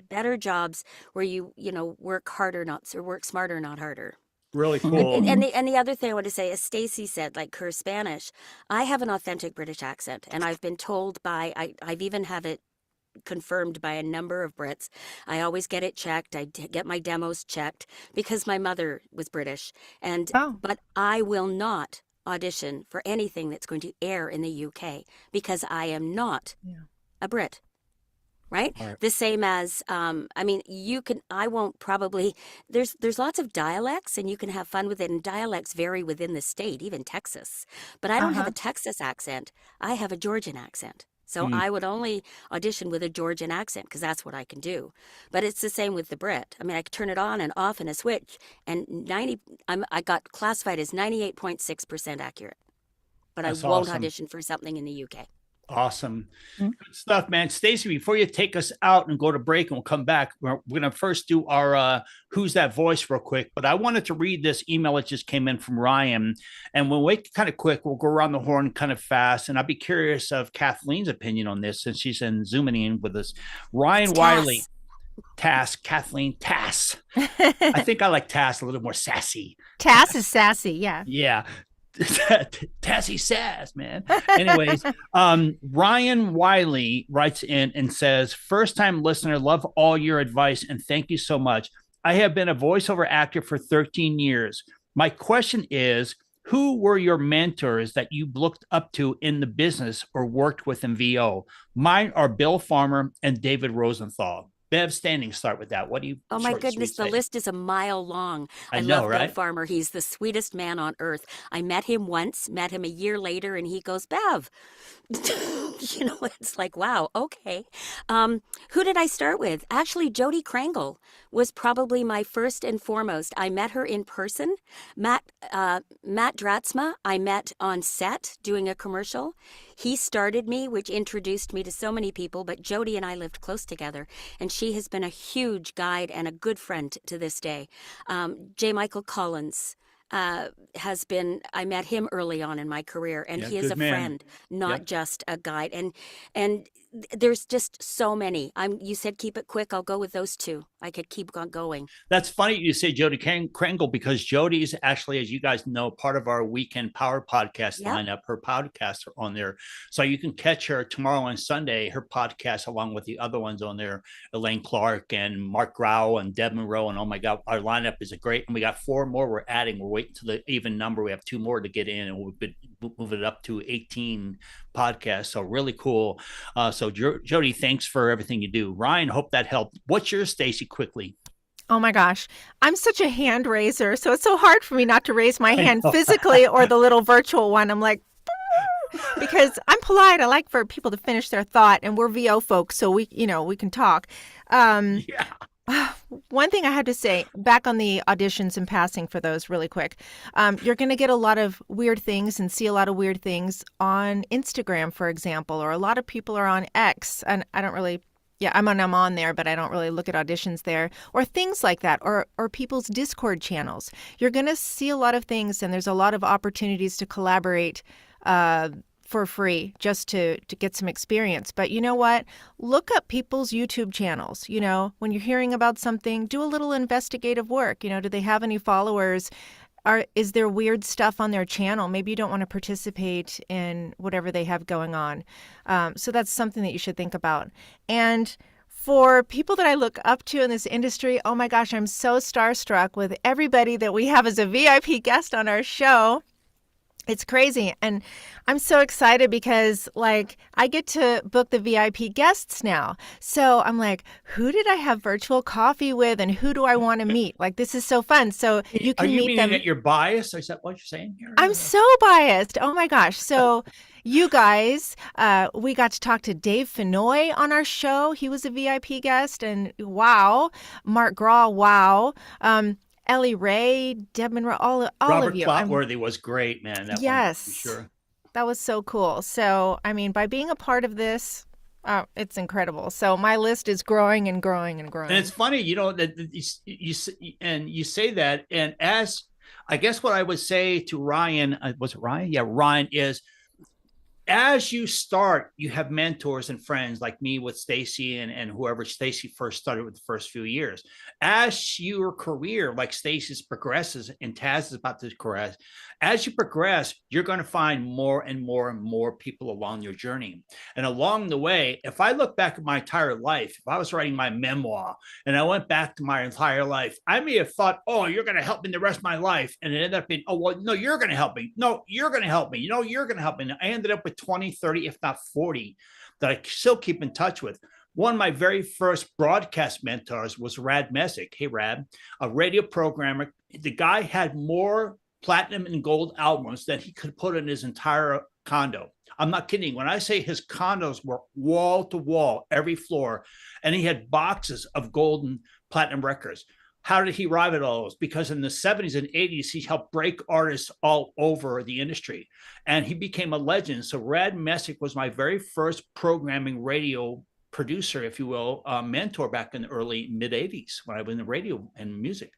better jobs where you work harder, work smarter, not harder. Really cool. And the other thing I want to say, as Stacy said, like her Spanish, I have an authentic British accent, and I've been told I've even have it confirmed by a number of Brits. I always get it checked. I get my demos checked because my mother was British, but I will not audition for anything that's going to air in the UK because I am not a Brit. Right? The same as, I won't probably, there's lots of dialects and you can have fun with it, and dialects vary within the state, even Texas. But I don't have a Texas accent. I have a Georgian accent. So I would only audition with a Georgian accent because that's what I can do. But it's the same with the Brit. I mean, I could turn it on and off in a switch, and I got classified as 98.6% accurate. But that's I won't audition for something in the UK. Awesome. Good stuff, man. Stacy, before you take us out and go to break, and we'll come back, we're going to first do our Who's That Voice real quick. But I wanted to read this email that just came in from Ryan. And we'll wait kind of quick. We'll go around the horn kind of fast. And I'd be curious of Kathleen's opinion on this, since she's zooming in with us. Ryan Wiley. Kathleen Tass. I think I like Tass a little more sassy. Tass is sassy, yeah. Yeah. Tassy sass, man. Anyways, Ryan Wiley writes in and says, first time listener, love all your advice and thank you so much. I have been a voiceover actor for 13 years. My question is, who were your mentors that you looked up to in the business or worked with in VO? Mine are Bill Farmer and David Rosenthal. Bev, standing start with that. What do you? Oh my goodness, the list is a mile long. I know, love right? Bill Farmer. He's the sweetest man on earth. I met him once, met him a year later, and he goes, Bev, It's like, wow, okay. Who did I start with? Actually, Jody Krangle was probably my first and foremost. I met her in person. Matt Dratzma, I met on set doing a commercial. He started me, which introduced me to so many people, but Jody and I lived close together, and she has been a huge guide and a good friend to this day. J. Michael Collins has been, I met him early on in my career, and he is a friend, not just a guide. And there's just so many. You said keep it quick. I'll go with those two. I could keep on going. That's funny you say Jody Krangle, because Jody's actually, as you guys know, part of our Weekend Power podcast lineup. Her podcasts are on there. So you can catch her tomorrow and Sunday, her podcast, along with the other ones on there, Elaine Clark and Mark Grau and Deb Monroe. And oh my God, our lineup is great. And we got 4 more we're adding. We're waiting to the even number. We have 2 more to get in, and we've been moving it up to 18 podcasts. So really cool. So Jody, thanks for everything you do. Ryan, hope that helped. What's yours, Stacy, quickly? Oh my gosh. I'm such a hand raiser, so it's so hard for me not to raise my hand physically or the little virtual one. I'm like, because I'm polite. I like for people to finish their thought, and we're VO folks, so we can talk. One thing I have to say, back on the auditions and passing for those really quick, you're going to get a lot of weird things and see a lot of weird things on Instagram, for example, or a lot of people are on X, and I don't really, I'm on there, but I don't really look at auditions there, or things like that, or people's Discord channels. You're going to see a lot of things, and there's a lot of opportunities to collaborate for free just to get some experience. But you know what? Look up people's YouTube channels. When you're hearing about something, do a little investigative work. Do they have any followers? Is there weird stuff on their channel? Maybe you don't want to participate in whatever they have going on. So that's something that you should think about. And for people that I look up to in this industry, oh my gosh, I'm so starstruck with everybody that we have as a VIP guest on our show. It's crazy. And I'm so excited because, I get to book the VIP guests now. So I'm like, who did I have virtual coffee with, and who do I want to meet? This is so fun. So you can meet them. Are you meaning that you're biased? Is that what you're saying here? I'm so biased. Oh my gosh. So you guys, we got to talk to Dave Fenoy on our show. He was a VIP guest, and wow. Mark Graw, wow. Ellie Ray, Deb Monroe, all of you. Robert Clotworthy was great, man. Yes. One, for sure. That was so cool. So, by being a part of this, it's incredible. So my list is growing and growing and growing. And it's funny, that you say that. And as I guess what I would say to Ryan, was it Ryan? Yeah, Ryan is, as you start, you have mentors and friends like me with Stacy and whoever Stacy first started with the first few years. As your career, like Stacy's, progresses and Taz is about to progress, as you progress, you're going to find more and more and more people along your journey. And along the way, if I look back at my entire life, if I was writing my memoir and I went back to my entire life, I may have thought, oh, you're going to help me the rest of my life. And it ended up being, oh, well, no, you're going to help me. No, you're going to help me. You're going to help me. And I ended up with 20, 30, if not 40 that I still keep in touch with. One of my very first broadcast mentors was Rad Messick. Hey, Rad, a radio programmer. The guy had more platinum and gold albums than he could put in his entire condo. I'm not kidding. When I say his condos were wall to wall, every floor, and he had boxes of gold and platinum records. How did he arrive at all those? Because in the 70s and 80s, he helped break artists all over the industry, and he became a legend. So Rad Messick was my very first programming radio producer, if you will, mentor back in the early mid 80s when I was in the radio and music.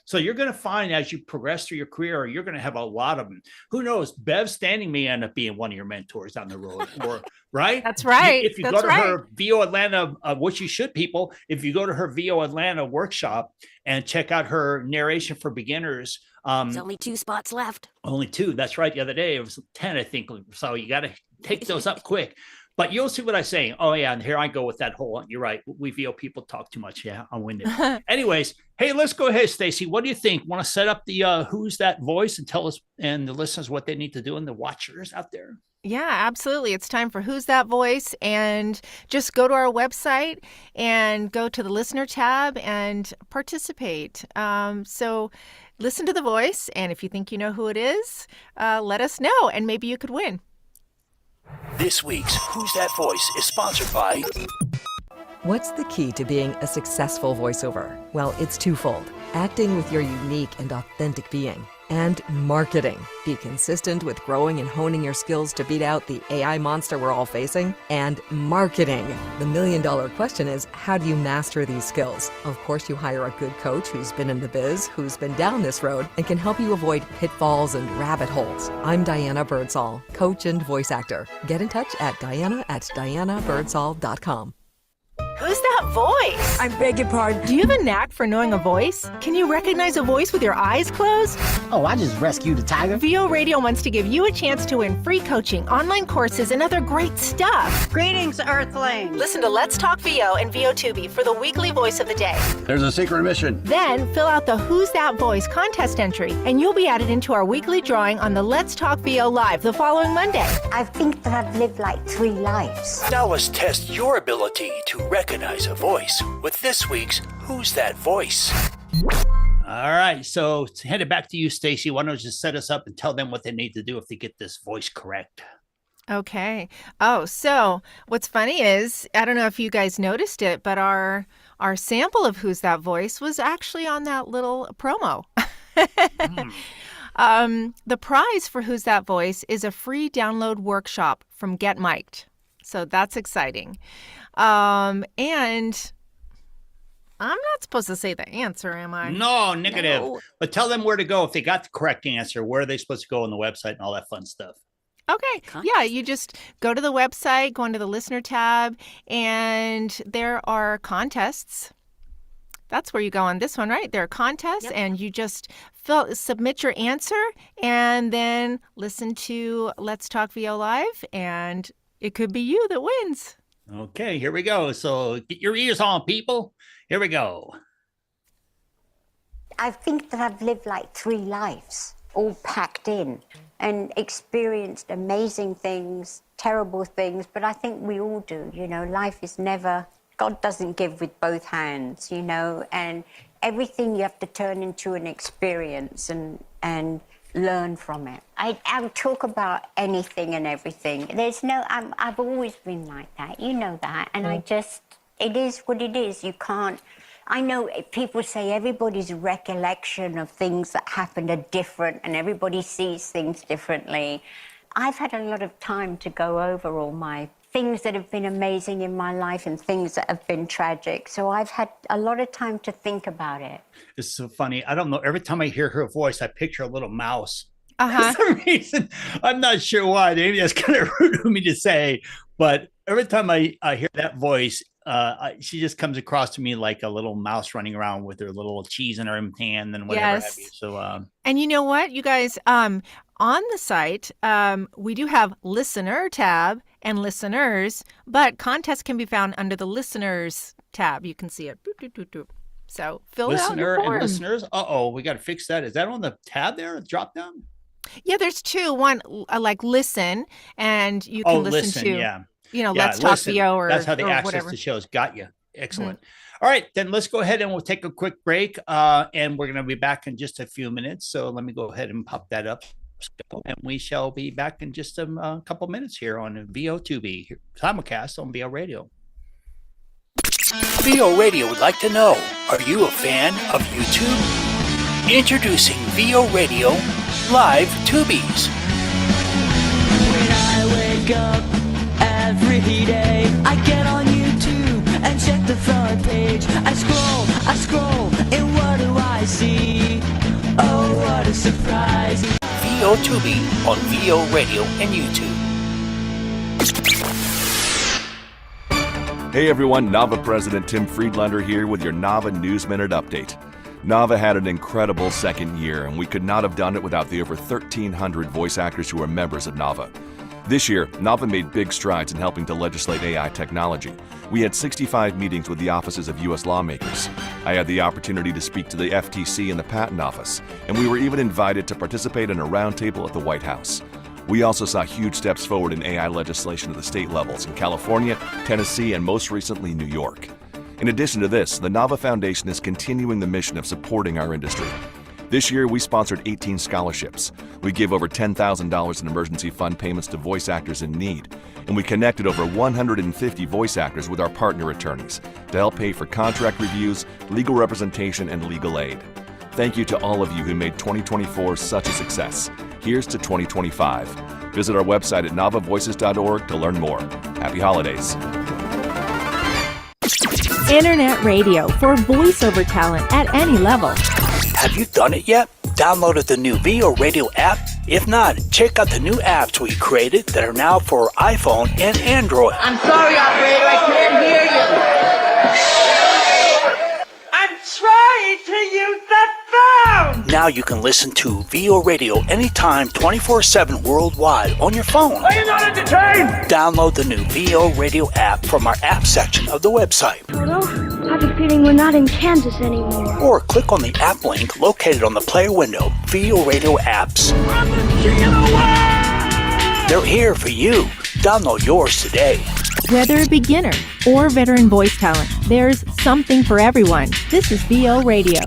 So you're going to find as you progress through your career, you're going to have a lot of them. Who knows? Bev Standing may end up being one of your mentors down the road, or right? That's right. If you go to her VO Atlanta, which you should, people, if you go to her VO Atlanta workshop and check out her narration for beginners. There's only 2 spots left. Only 2. That's right. The other day it was 10, I think. So you got to take those up quick. But you'll see what I'm saying. Oh, yeah. And here I go with that whole, you're right. We VO people talk too much. Yeah, I'm winded. Anyways, hey, let's go ahead, Stacy. What do you think? Want to set up the Who's That Voice and tell us and the listeners what they need to do and the watchers out there? Yeah, absolutely. It's time for Who's That Voice? And just go to our website and go to the listener tab and participate. So listen to the voice. And if you think you know who it is, let us know. And maybe you could win. This week's Who's That Voice is sponsored by... What's the key to being a successful voiceover? Well, it's twofold. Acting with your unique and authentic being. And marketing. Be consistent with growing and honing your skills to beat out the AI monster we're all facing. And marketing. The million-dollar question is, how do you master these skills? Of course, you hire a good coach who's been in the biz, who's been down this road, and can help you avoid pitfalls and rabbit holes. I'm Diana Birdsall, coach and voice actor. Get in touch at diana@dianabirdsall.com. Who's that voice? I beg your pardon. Do you have a knack for knowing a voice? Can you recognize a voice with your eyes closed? Oh, I just rescued a tiger. VO Radio wants to give you a chance to win free coaching, online courses, and other great stuff. Greetings, Earthlings. Listen to Let's Talk VO and VO Tubee for the weekly voice of the day. There's a secret mission. Then fill out the Who's That Voice contest entry, and you'll be added into our weekly drawing on the Let's Talk VO Live the following Monday. I think that I've lived like 3 lives. Now let's test your ability to recognize a voice with this week's Who's That Voice? All right, so headed back to you, Stacy. Why don't you just set us up and tell them what they need to do if they get this voice correct? Okay. Oh, so what's funny is, I don't know if you guys noticed it, but our sample of Who's That Voice was actually on that little promo. The prize for Who's That Voice is a free download workshop from Get Mic'd. So that's exciting. And I'm not supposed to say the answer, am I? No, negative. No. But tell them where to go if they got the correct answer. Where are they supposed to go on the website and all that fun stuff? Okay. Yeah, you just go to the website, go into the listener tab, and there are contests. That's where you go on this one, right? There are contests, and you just submit your answer, and then listen to Let's Talk VO Live, and it could be you that wins. Okay, here we go. So get your ears on, people. Here we go. I think that I've lived like 3 lives, all packed in, and experienced amazing things, terrible things, but I think we all do. You know, life is never, God doesn't give with both hands, you know, and everything you have to turn into an experience and learn from it. I'll talk about anything and everything. I've always been like that, you know that, and it is what it is. You can't, I know people say everybody's recollection of things that happened are different and everybody sees things differently. I've had a lot of time to go over all my things that have been amazing in my life and things that have been tragic. So I've had a lot of time to think about it. It's so funny. I don't know. Every time I hear her voice, I picture a little mouse. For some reason. I'm not sure why. Maybe that's kind of rude of me to say, but every time I hear that voice, she just comes across to me like a little mouse running around with her little cheese in her hand and whatever have you. So, and you know what, you guys, on the site, we do have listener tab and listeners, but contests can be found under the listeners tab. You can see it. So fill it out. Listener and listeners. We got to fix that. Is that on the tab there? Drop down? Yeah, there's 2. One like listen, and you can listen to. Yeah. You know, Let's Talk VO or that's how they access whatever. the shows. Got you. Excellent. Mm-hmm. All right, then let's go ahead and we'll take a quick break. And we're going to be back in just a few minutes. So let me go ahead and pop that up. And we shall be back in just a couple minutes here on VO Tubee, simulcast on VO Radio. VO Radio would like to know, are you a fan of YouTube? Introducing VO Radio Live Tubees. When I wake up every day, I get on YouTube and check the front page. I scroll, and what do I see? Oh, what a surprise. VO Tubee on VO Radio and YouTube. Hey everyone, Nava President Tim Friedlander here with your Nava News Minute Update. Nava had an incredible second year, and we could not have done it without the over 1,300 voice actors who are members of Nava. This year, Nava made big strides in helping to legislate AI technology. We had 65 meetings with the offices of U.S. lawmakers. I had the opportunity to speak to the FTC and the Patent Office, and we were even invited to participate in a roundtable at the White House. We also saw huge steps forward in AI legislation at the state levels in California, Tennessee, and most recently, New York. In addition to this, the Nava Foundation is continuing the mission of supporting our industry. This year, we sponsored 18 scholarships. We gave over $10,000 in emergency fund payments to voice actors in need. And we connected over 150 voice actors with our partner attorneys to help pay for contract reviews, legal representation, and legal aid. Thank you to all of you who made 2024 such a success. Here's to 2025. Visit our website at navavoices.org to learn more. Happy holidays. Internet radio for voiceover talent at any level. Have you done it yet? Downloaded the new VO Radio app? If not, check out the new apps we created that are now for iPhone and Android. I'm sorry, operator, I can't hear you. I'm trying to use the phone. Now you can listen to VO Radio anytime, 24/7 worldwide on your phone. Are you not entertained? Download the new VO Radio app from our app section of the website. Toto, I have a feeling we're not in Kansas anymore. Or click on the app link located on the player window, VO Radio apps. They're here for you. Download yours today. Whether a beginner or veteran voice talent, there's something for everyone. This is VO Radio.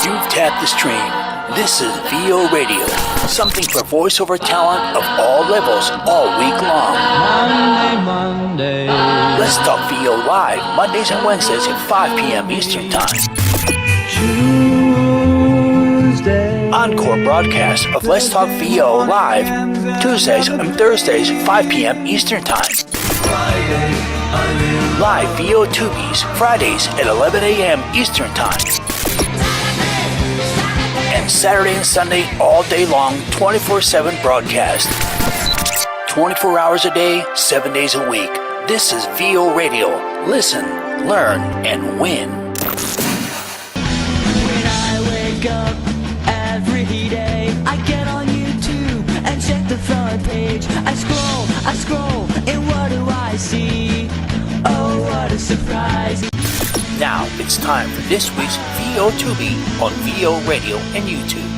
You've tapped the stream. This is VO Radio. Something for voiceover talent of all levels all week long. Monday. Let's Talk VO Live, Mondays and Wednesdays at 5 p.m. Eastern Time. Tuesday. Encore broadcast of Let's Talk VO Live, Tuesdays and Thursdays, 5 p.m. Eastern Time. Live VO Tubees, Fridays at 11 a.m. Eastern Time. And Saturday and Sunday all day long, 24/7 broadcast. 24 hours a day, 7 days a week. This is VO Radio. Listen, learn, and win. When I wake up every day, I get on YouTube and check the front page. I scroll, and what do I see? Oh, what a surprise. Now it's time for this week's VO Tubee on VO Radio and YouTube.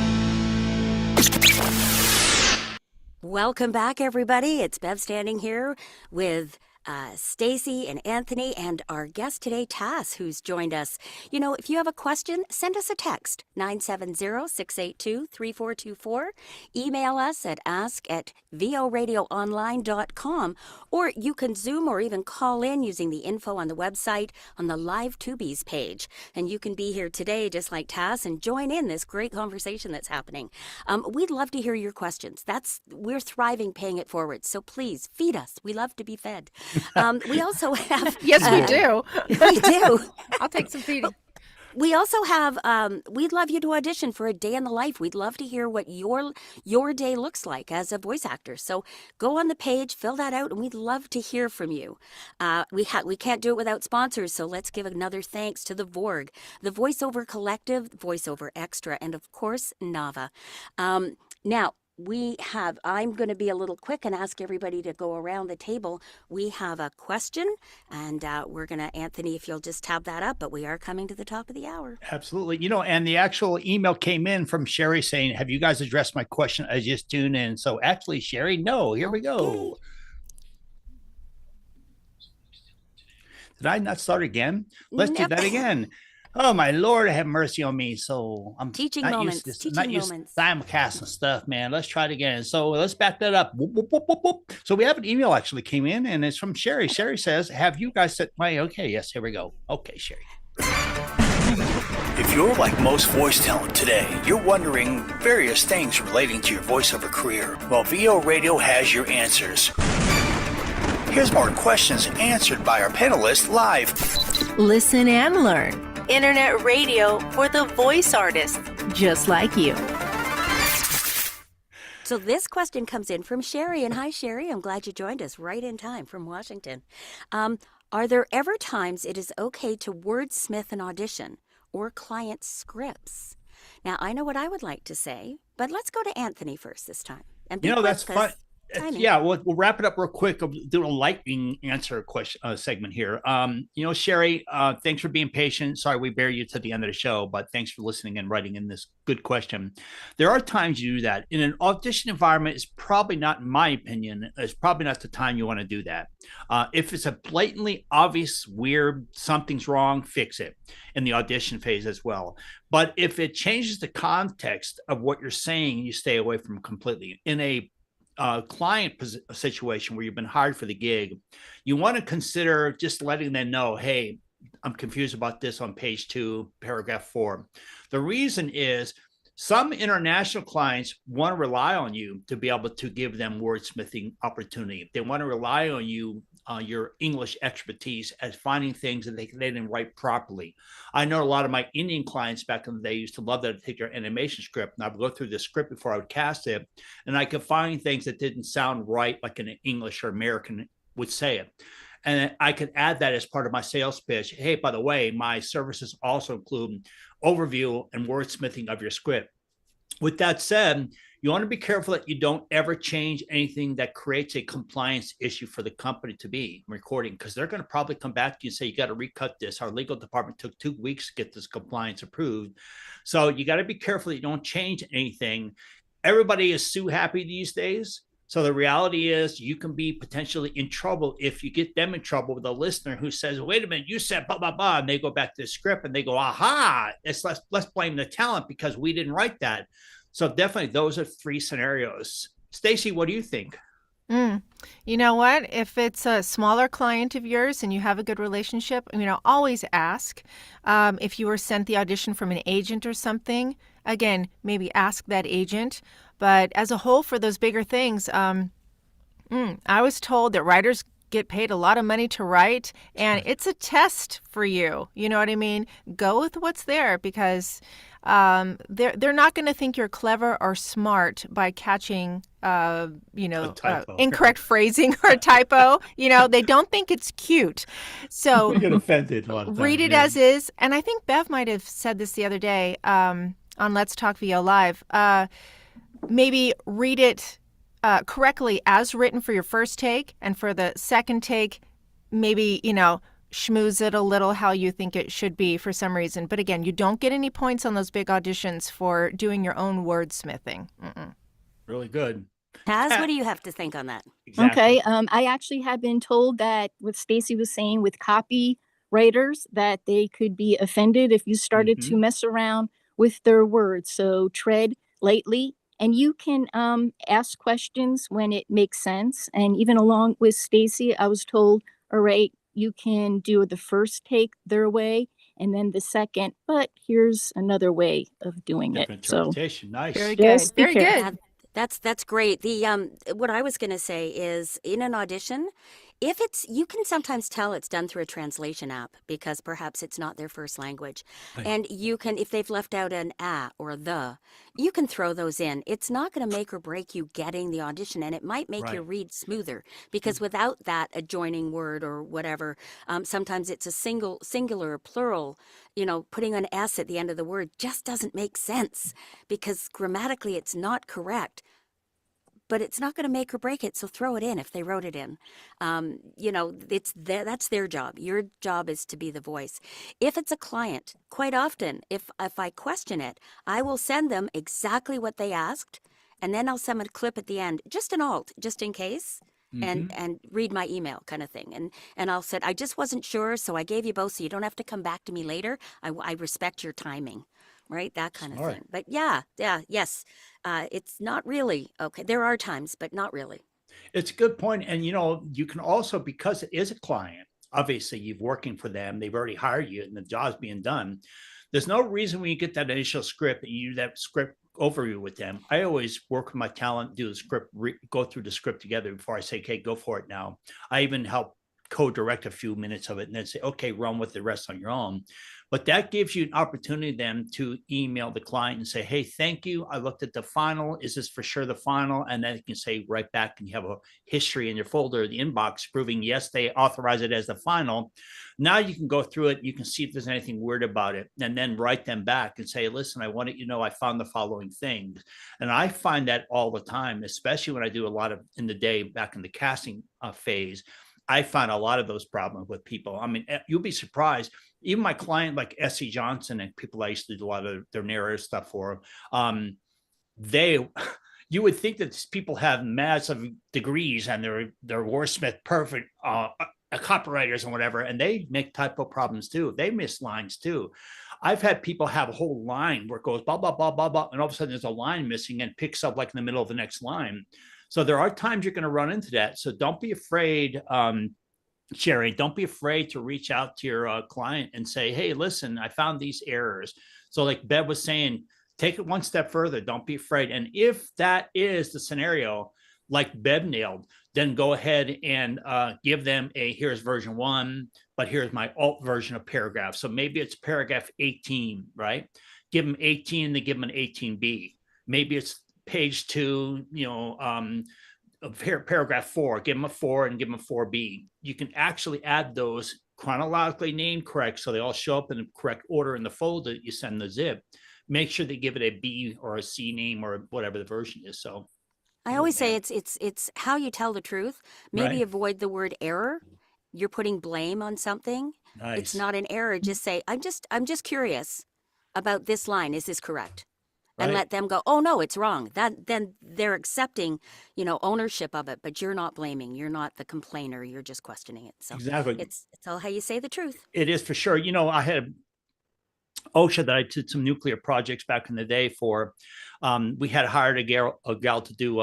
Welcome back, everybody. It's Bev standing here with Stacy and Anthony and our guest today, Tass, who's joined us. You know, if you have a question, send us a text, 970-682-3424. Email us at ask@voradioonline.com, or you can Zoom or even call in using the info on the website on the Live Tubies page. And you can be here today, just like Tass, and join in this great conversation that's happening. We'd love to hear your questions. We're thriving paying it forward. So please feed us. We love to be fed. We also have... Yes, we do. We do. I'll take some feeding. We also have, we'd love you to audition for a day in the life. We'd love to hear what your day looks like as a voice actor. So go on the page, fill that out, and we'd love to hear from you. We can't do it without sponsors, so let's give another thanks to the Vorg, the VoiceOver Collective, VoiceOver Extra, and of course, Nava. Now, I'm going to be a little quick and ask everybody to go around the table. We have a question, and we're going to, Anthony, if you'll just tab that up, but we are coming to the top of the hour. Absolutely. You know, and the actual email came in from Sherry saying, have you guys addressed my question? I just tuned in. So actually, Sherry, no, here we go. Did I not start again? Let's do that again. Oh, my Lord, have mercy on me. So I'm teaching moments, simulcast and stuff, man. Let's try it again. So let's back that up. Whoop, whoop, whoop, whoop, whoop. So we have an email actually came in, and it's from Sherry. Sherry says, have you guys set my, okay, yes, here we go. Okay, Sherry. If you're like most voice talent today, you're wondering various things relating to your voiceover career. Well, VO Radio has your answers. Here's more questions answered by our panelists live. Listen and learn. Internet radio for the voice artists, just like you. So this question comes in from Sherry. And hi, Sherry. I'm glad you joined us right in time from Washington. Are there ever times it is okay to wordsmith an audition or client scripts? Now, I know what I would like to say, but let's go to Anthony first this time. And you know, that's fun. timing. Yeah, we'll wrap it up real quick. I'm doing a lightning answer question segment here. Sherry, thanks for being patient. Sorry we bear you to the end of the show, but thanks for listening and writing in this good question. There are times you do that. In an audition environment, it's probably not, in my opinion, it's probably not the time you want to do that. If it's a blatantly obvious, weird, something's wrong, fix it in the audition phase as well. But if it changes the context of what you're saying, you stay away from completely. In a client situation where you've been hired for the gig, you want to consider just letting them know, hey, I'm confused about this on page 2, paragraph 4. The reason is some international clients want to rely on you to be able to give them wordsmithing opportunity. They want to rely on you, your English expertise, as finding things that they didn't write properly. I know a lot of my Indian clients back in the day used to love that, to take their animation script, and I would go through the script before I would cast it, and I could find things that didn't sound right, like an English or American would say it. And I could add that as part of my sales pitch. Hey, by the way, my services also include overview and wordsmithing of your script. With that said, you want to be careful that you don't ever change anything that creates a compliance issue for the company to be recording, because they're going to probably come back to you and say, you got to recut this. Our legal department took 2 weeks to get this compliance approved. So you got to be careful that you don't change anything. Everybody is sue happy these days. So the reality is you can be potentially in trouble if you get them in trouble with a listener who says, wait a minute, you said blah, blah, blah. And they go back to the script and they go, aha, let's blame the talent because we didn't write that. So definitely those are 3 scenarios. Stacy, what do you think? You know what? If it's a smaller client of yours and you have a good relationship, always ask. If you were sent the audition from an agent or something, again, maybe ask that agent. But as a whole, for those bigger things, I was told that writers get paid a lot of money to write, and it's a test for you. You know what I mean? Go with what's there, because they're not going to think you're clever or smart by catching incorrect phrasing or a typo. They don't think it's cute. So you get offended a lot of times, read it as is. And I think Bev might have said this the other day on Let's Talk VO Live. Maybe read it correctly as written for your first take, and for the second take, maybe, schmooze it a little how you think it should be for some reason. But again, you don't get any points on those big auditions for doing your own wordsmithing. Really good. Taz, what do you have to think on that? Exactly. Okay. I actually have been told that what Stacy was saying with copywriters, that they could be offended if you started to mess around with their words. So tread lightly. And you can ask questions when it makes sense. And even along with Stacy, I was told, all right, you can do the first take their way and then the second, but here's another way of doing Different it. So interpretation. Nice. Very good. Very good. That's great. What I was going to say is, in an audition, you can sometimes tell it's done through a translation app because perhaps it's not their first language. Right. And you can, if they've left out an a or the, you can throw those in. It's not going to make or break you getting the audition, and it might make your read smoother, because without that adjoining word or whatever, sometimes it's a singular or plural, putting an S at the end of the word just doesn't make sense because grammatically it's not correct. But it's not going to make or break it, so throw it in if they wrote it in. That's their job. Your job is to be the voice. If it's a client, quite often, if I question it, I will send them exactly what they asked, and then I'll send them a clip at the end, just an alt, just in case, and read my email kind of thing. And I'll say, I just wasn't sure, so I gave you both, so you don't have to come back to me later. I respect your timing. Right? That kind of thing. But yes. It's not really okay. There are times, but not really. It's a good point. And, you can also, because it is a client, obviously you're working for them, they've already hired you and the job's being done. There's no reason when you get that initial script and you do that script overview with them. I always work with my talent, do the script, go through the script together before I say, okay, go for it now. I even help co-direct a few minutes of it and then say, okay, run with the rest on your own. But that gives you an opportunity then to email the client and say, hey, thank you. I looked at the final. Is this for sure the final? And then you can say right back, and you have a history in your folder, the inbox, proving yes, they authorize it as the final. Now you can go through it. You can see if there's anything weird about it, and then write them back and say, listen, I wanted you to know I found the following things. And I find that all the time, especially when I do a lot of in the day back in the casting phase. I find a lot of those problems with people. I mean, you'll be surprised. Even my client, like S.C. Johnson, and people I used to do a lot of their narrative stuff for, you would think that these people have massive degrees and they're wordsmith perfect copywriters and whatever, and they make typo problems too. They miss lines too. I've had people have a whole line where it goes blah, blah, blah, blah, blah, and all of a sudden there's a line missing and picks up like in the middle of the next line. So there are times you're going to run into that. So don't be afraid, Sherry, don't be afraid to reach out to your client and say, hey, listen, I found these errors. So like Bev was saying, take it one step further. Don't be afraid. And if that is the scenario, like Bev nailed, then go ahead and give them a, here's version 1, but here's my alt version of paragraph. So maybe it's paragraph 18, right? Give them 18, they give them an 18B. Maybe it's page 2, paragraph 4, give them a 4 and give them a 4B. You can actually add those chronologically named correct, so they all show up in the correct order in the folder that you send the zip. Make sure they give it a B or a C name or whatever the version is. So I always say it's how you tell the truth. Maybe Right. avoid the word error. You're putting blame on something. Nice. It's not an error. Just say, I'm just curious about this line. Is this correct? And Right. let them go, oh no, it's wrong. Then they're accepting, ownership of it, but you're not blaming. You're not the complainer. You're just questioning it. So Exactly. it's all how you say the truth. It is for sure. I had OSHA that I did some nuclear projects back in the day for. We had hired a gal to do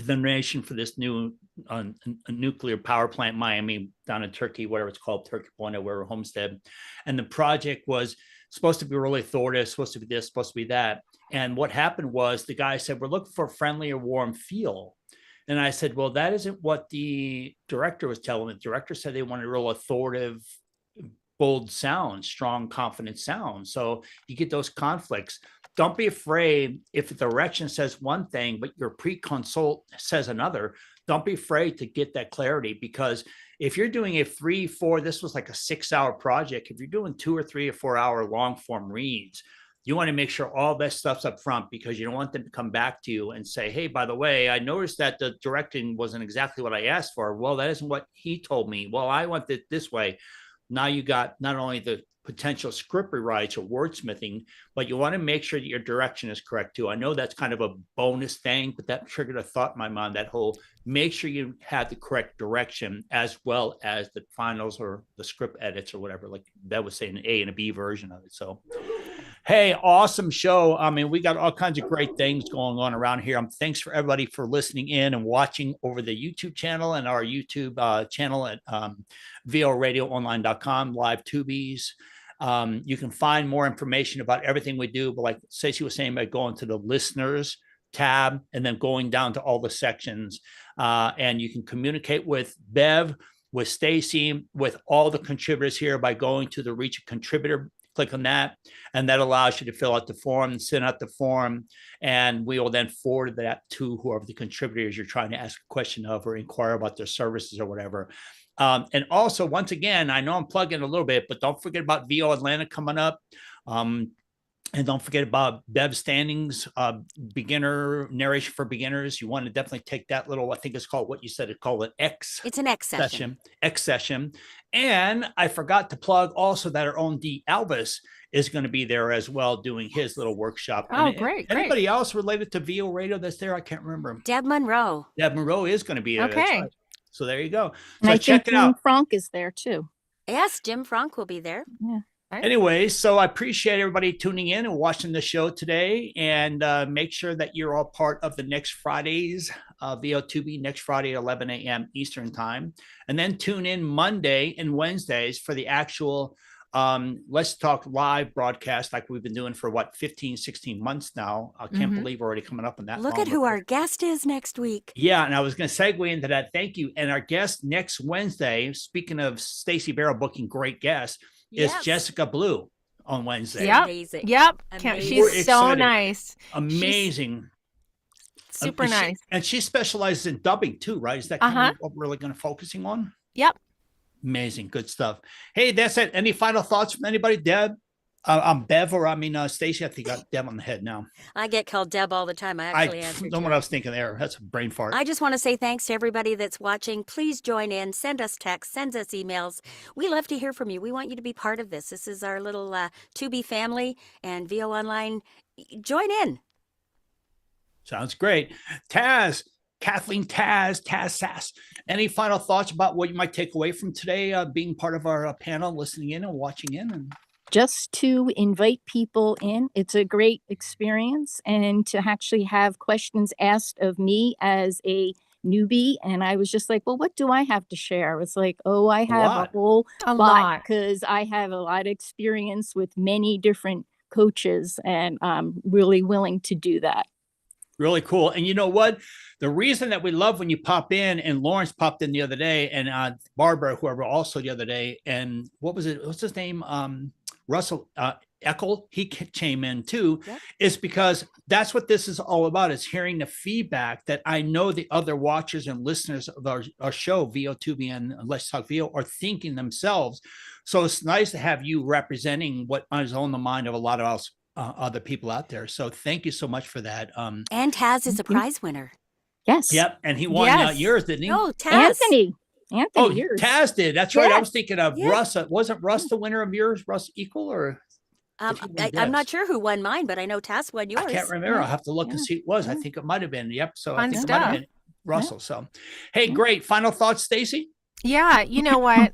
the narration for this new a nuclear power plant, Miami, down in Turkey, whatever it's called, Turkey Point, where Homestead. And the project was supposed to be really authoritative, supposed to be this, supposed to be that. And what happened was the guy said, we're looking for a friendly or warm feel. And I said, well, that isn't what the director was telling me. The director said they wanted a real authoritative, bold sound, strong, confident sound. So you get those conflicts. Don't be afraid if the direction says one thing, but your pre-consult says another. Don't be afraid to get that clarity, because if you're doing a 3-4, this was like a 6-hour project. If you're doing 2 or 3 or 4 hour long form reads, you want to make sure all that stuff's up front, because you don't want them to come back to you and say, hey, by the way, I noticed that the directing wasn't exactly what I asked for. Well, that isn't what he told me. Well, I want it this way. Now you got not only the potential script rewrites or wordsmithing, but you want to make sure that your direction is correct too. I know that's kind of a bonus thing, but that triggered a thought in my mind, that whole make sure you have the correct direction as well as the finals or the script edits or whatever, like that was saying, an A and a B version of it. So, hey, awesome show. I mean, we got all kinds of great things going on around here. Thanks for everybody for listening in and watching over the YouTube channel and our YouTube channel at VORadioOnline.com, live Tubees. You can find more information about everything we do, but like Stacey was saying, by going to the listeners tab and then going down to all the sections, and you can communicate with Bev, with Stacey, with all the contributors here by going to the Reach a Contributor. Click on that, and that allows you to fill out the form and send out the form, and we will then forward that to whoever the contributors you're trying to ask a question of or inquire about their services or whatever. And also, once again, I know I'm plugging a little bit, but don't forget about VO Atlanta coming up. And don't forget about Bev Standings, beginner narration for beginners. You want to definitely take that little, I think it's called, what you said, it's called an X. It's an X session. X session. And I forgot to plug also that our own D Alvis is going to be there as well, doing his little workshop. Oh, And great. Anybody else related to VO Radio that's there? I can't remember. Deb Monroe. Deb Monroe is going to be there. Okay. That's right. So there you go. And So I check think it out. Jim Frank is there too. Yes, Jim Frank will be there. Yeah. Anyway, so I appreciate everybody tuning in and watching the show today, and make sure that you're all part of the next Friday's VO2B next Friday at 11 a.m. Eastern time. And then tune in Monday and Wednesdays for the actual Let's Talk live broadcast like we've been doing for 15, 16 months now. I can't believe we're already coming up on that. Look at who our guest is next week. Yeah, and I was going to segue into that. Thank you. And our guest next Wednesday, speaking of Stacey Barrow booking great guests, is Jessica Blue on Wednesday. Yep. Amazing. Yep. Amazing. She's so nice. Amazing. Super nice. And she specializes in dubbing too, right? Is that kind of what we're really going to focusing on? Yep. Amazing. Good stuff. Hey, that's it. Any final thoughts from anybody? Deb? I'm Bev, or Stacey. I think I got Deb on the head now. I get called Deb all the time. I actually answer. Know what I was thinking there. That's a brain fart. I just want to say thanks to everybody that's watching. Please join in. Send us texts. Send us emails. We love to hear from you. We want you to be part of this. This is our little Tubee family and VO Online. Join in. Sounds great. Kathleen Sass. Any final thoughts about what you might take away from today, being part of our panel, listening in and watching in? Just to invite people in. It's a great experience, and to actually have questions asked of me as a newbie. And I was just like, well, what do I have to share? It's like, oh, I have a whole lot, because I have a lot of experience with many different coaches, and I'm really willing to do that. Really cool. And you know what? The reason that we love when you pop in, and Lawrence popped in the other day, and Barbara, whoever, also the other day, and what was it? What's his name? Russell Eckel, he came in too, is because that's what this is all about, is hearing the feedback that I know the other watchers and listeners of our show, VO Tubee and Let's Talk VO, are thinking themselves. So it's nice to have you representing what is on the mind of a lot of us, other people out there. So thank you so much for that. And Taz is a prize winner. Yes. Yep. And he won yours, didn't he? Oh, Taz. Anthony, yours. Taz did. That's right. I was thinking of Russ. Wasn't Russ the winner of yours? Russ Equal, or? I'm not sure who won mine, but I know Taz won yours. I can't remember. I'll have to look and see who it was. I think it might have been. Yep. So I think it might have been Russell. So, hey, great. Final thoughts, Stacey? Yeah. You know what?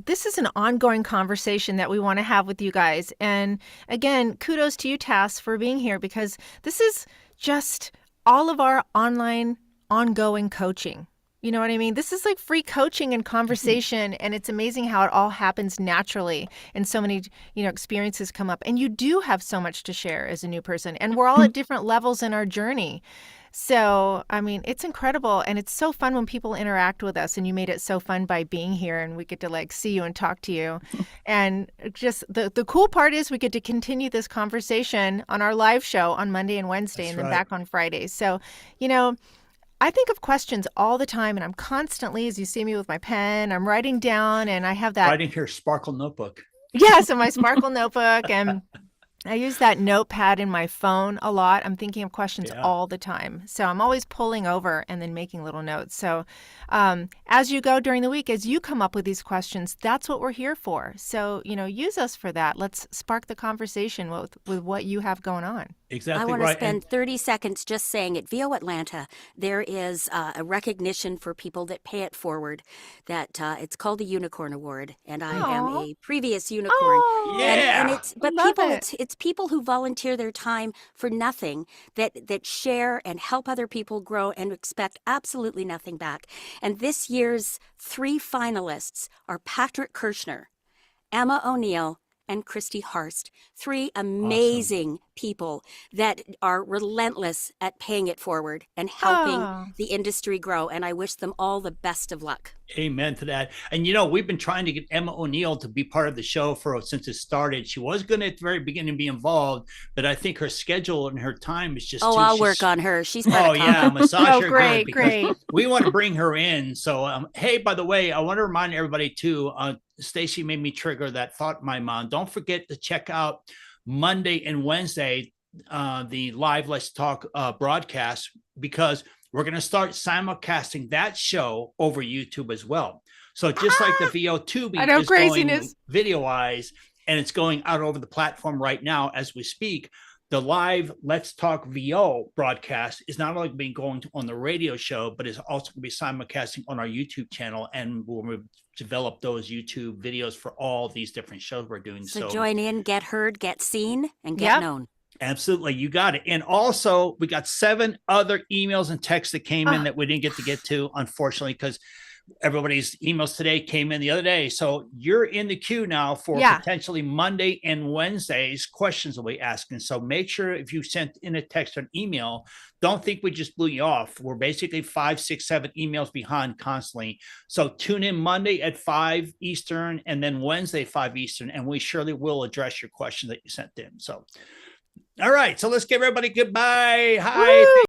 This is an ongoing conversation that we want to have with you guys. And again, kudos to you, Taz, for being here, because this is just all of our online ongoing coaching. You know what I mean? This is like free coaching and conversation, and it's amazing how it all happens naturally, and so many, experiences come up, and you do have so much to share as a new person, and we're all at different levels in our journey. So, I mean, it's incredible, and it's so fun when people interact with us, and you made it so fun by being here, and we get to see you and talk to you. And just the cool part is we get to continue this conversation on our live show on Monday and Wednesday, and then back on Fridays. So, I think of questions all the time, and I'm constantly, as you see me with my pen, I'm writing down, and I have that writing here, Sparkle notebook. Yeah, so my Sparkle notebook, and I use that notepad in my phone a lot. I'm thinking of questions all the time. So I'm always pulling over and then making little notes. So as you go during the week, as you come up with these questions, that's what we're here for. So, use us for that. Let's spark the conversation with what you have going on. Exactly. I want to spend 30 seconds just saying at VO Atlanta, there is a recognition for people that pay it forward. That it's called the Unicorn Award, and I am a previous unicorn. Oh, and it's people who volunteer their time for nothing, that share and help other people grow and expect absolutely nothing back. And this year's 3 finalists are Patrick Kirshner, Emma O'Neill, and Christy Harst, 3 amazing people that are relentless at paying it forward and helping the industry grow. And I wish them all the best of luck. Amen to that. And we've been trying to get Emma O'Neill to be part of the show since it started. She was going to at the very beginning be involved, but I think her schedule and her time is just I'll work on her. She's massage her. Great. We want to bring her in. So hey, by the way, I want to remind everybody too, Stacey made me trigger that thought in my mind. Don't forget to check out Monday and Wednesday, the live Let's Talk broadcast, because we're going to start simulcasting that show over YouTube as well. So just like the VO Tubee is going video-wise, and it's going out over the platform right now as we speak, the live Let's Talk VO broadcast is not only being going on the radio show, but is also going to be simulcasting on our YouTube channel, and we'll develop those YouTube videos for all these different shows we're doing. So join in, get heard, get seen, and get known. Absolutely. You got it. And also, we got 7 other emails and texts that came in that we didn't get to, unfortunately, because everybody's emails today came in the other day. So you're in the queue now for potentially Monday and Wednesday's questions we'll be asking. So make sure if you sent in a text or an email, don't think we just blew you off. We're basically 5, 6, 7 emails behind constantly. So tune in Monday at 5 Eastern and then Wednesday, 5 Eastern, and we surely will address your question that you sent in. So, all right. So let's give everybody goodbye. Hi. Woo!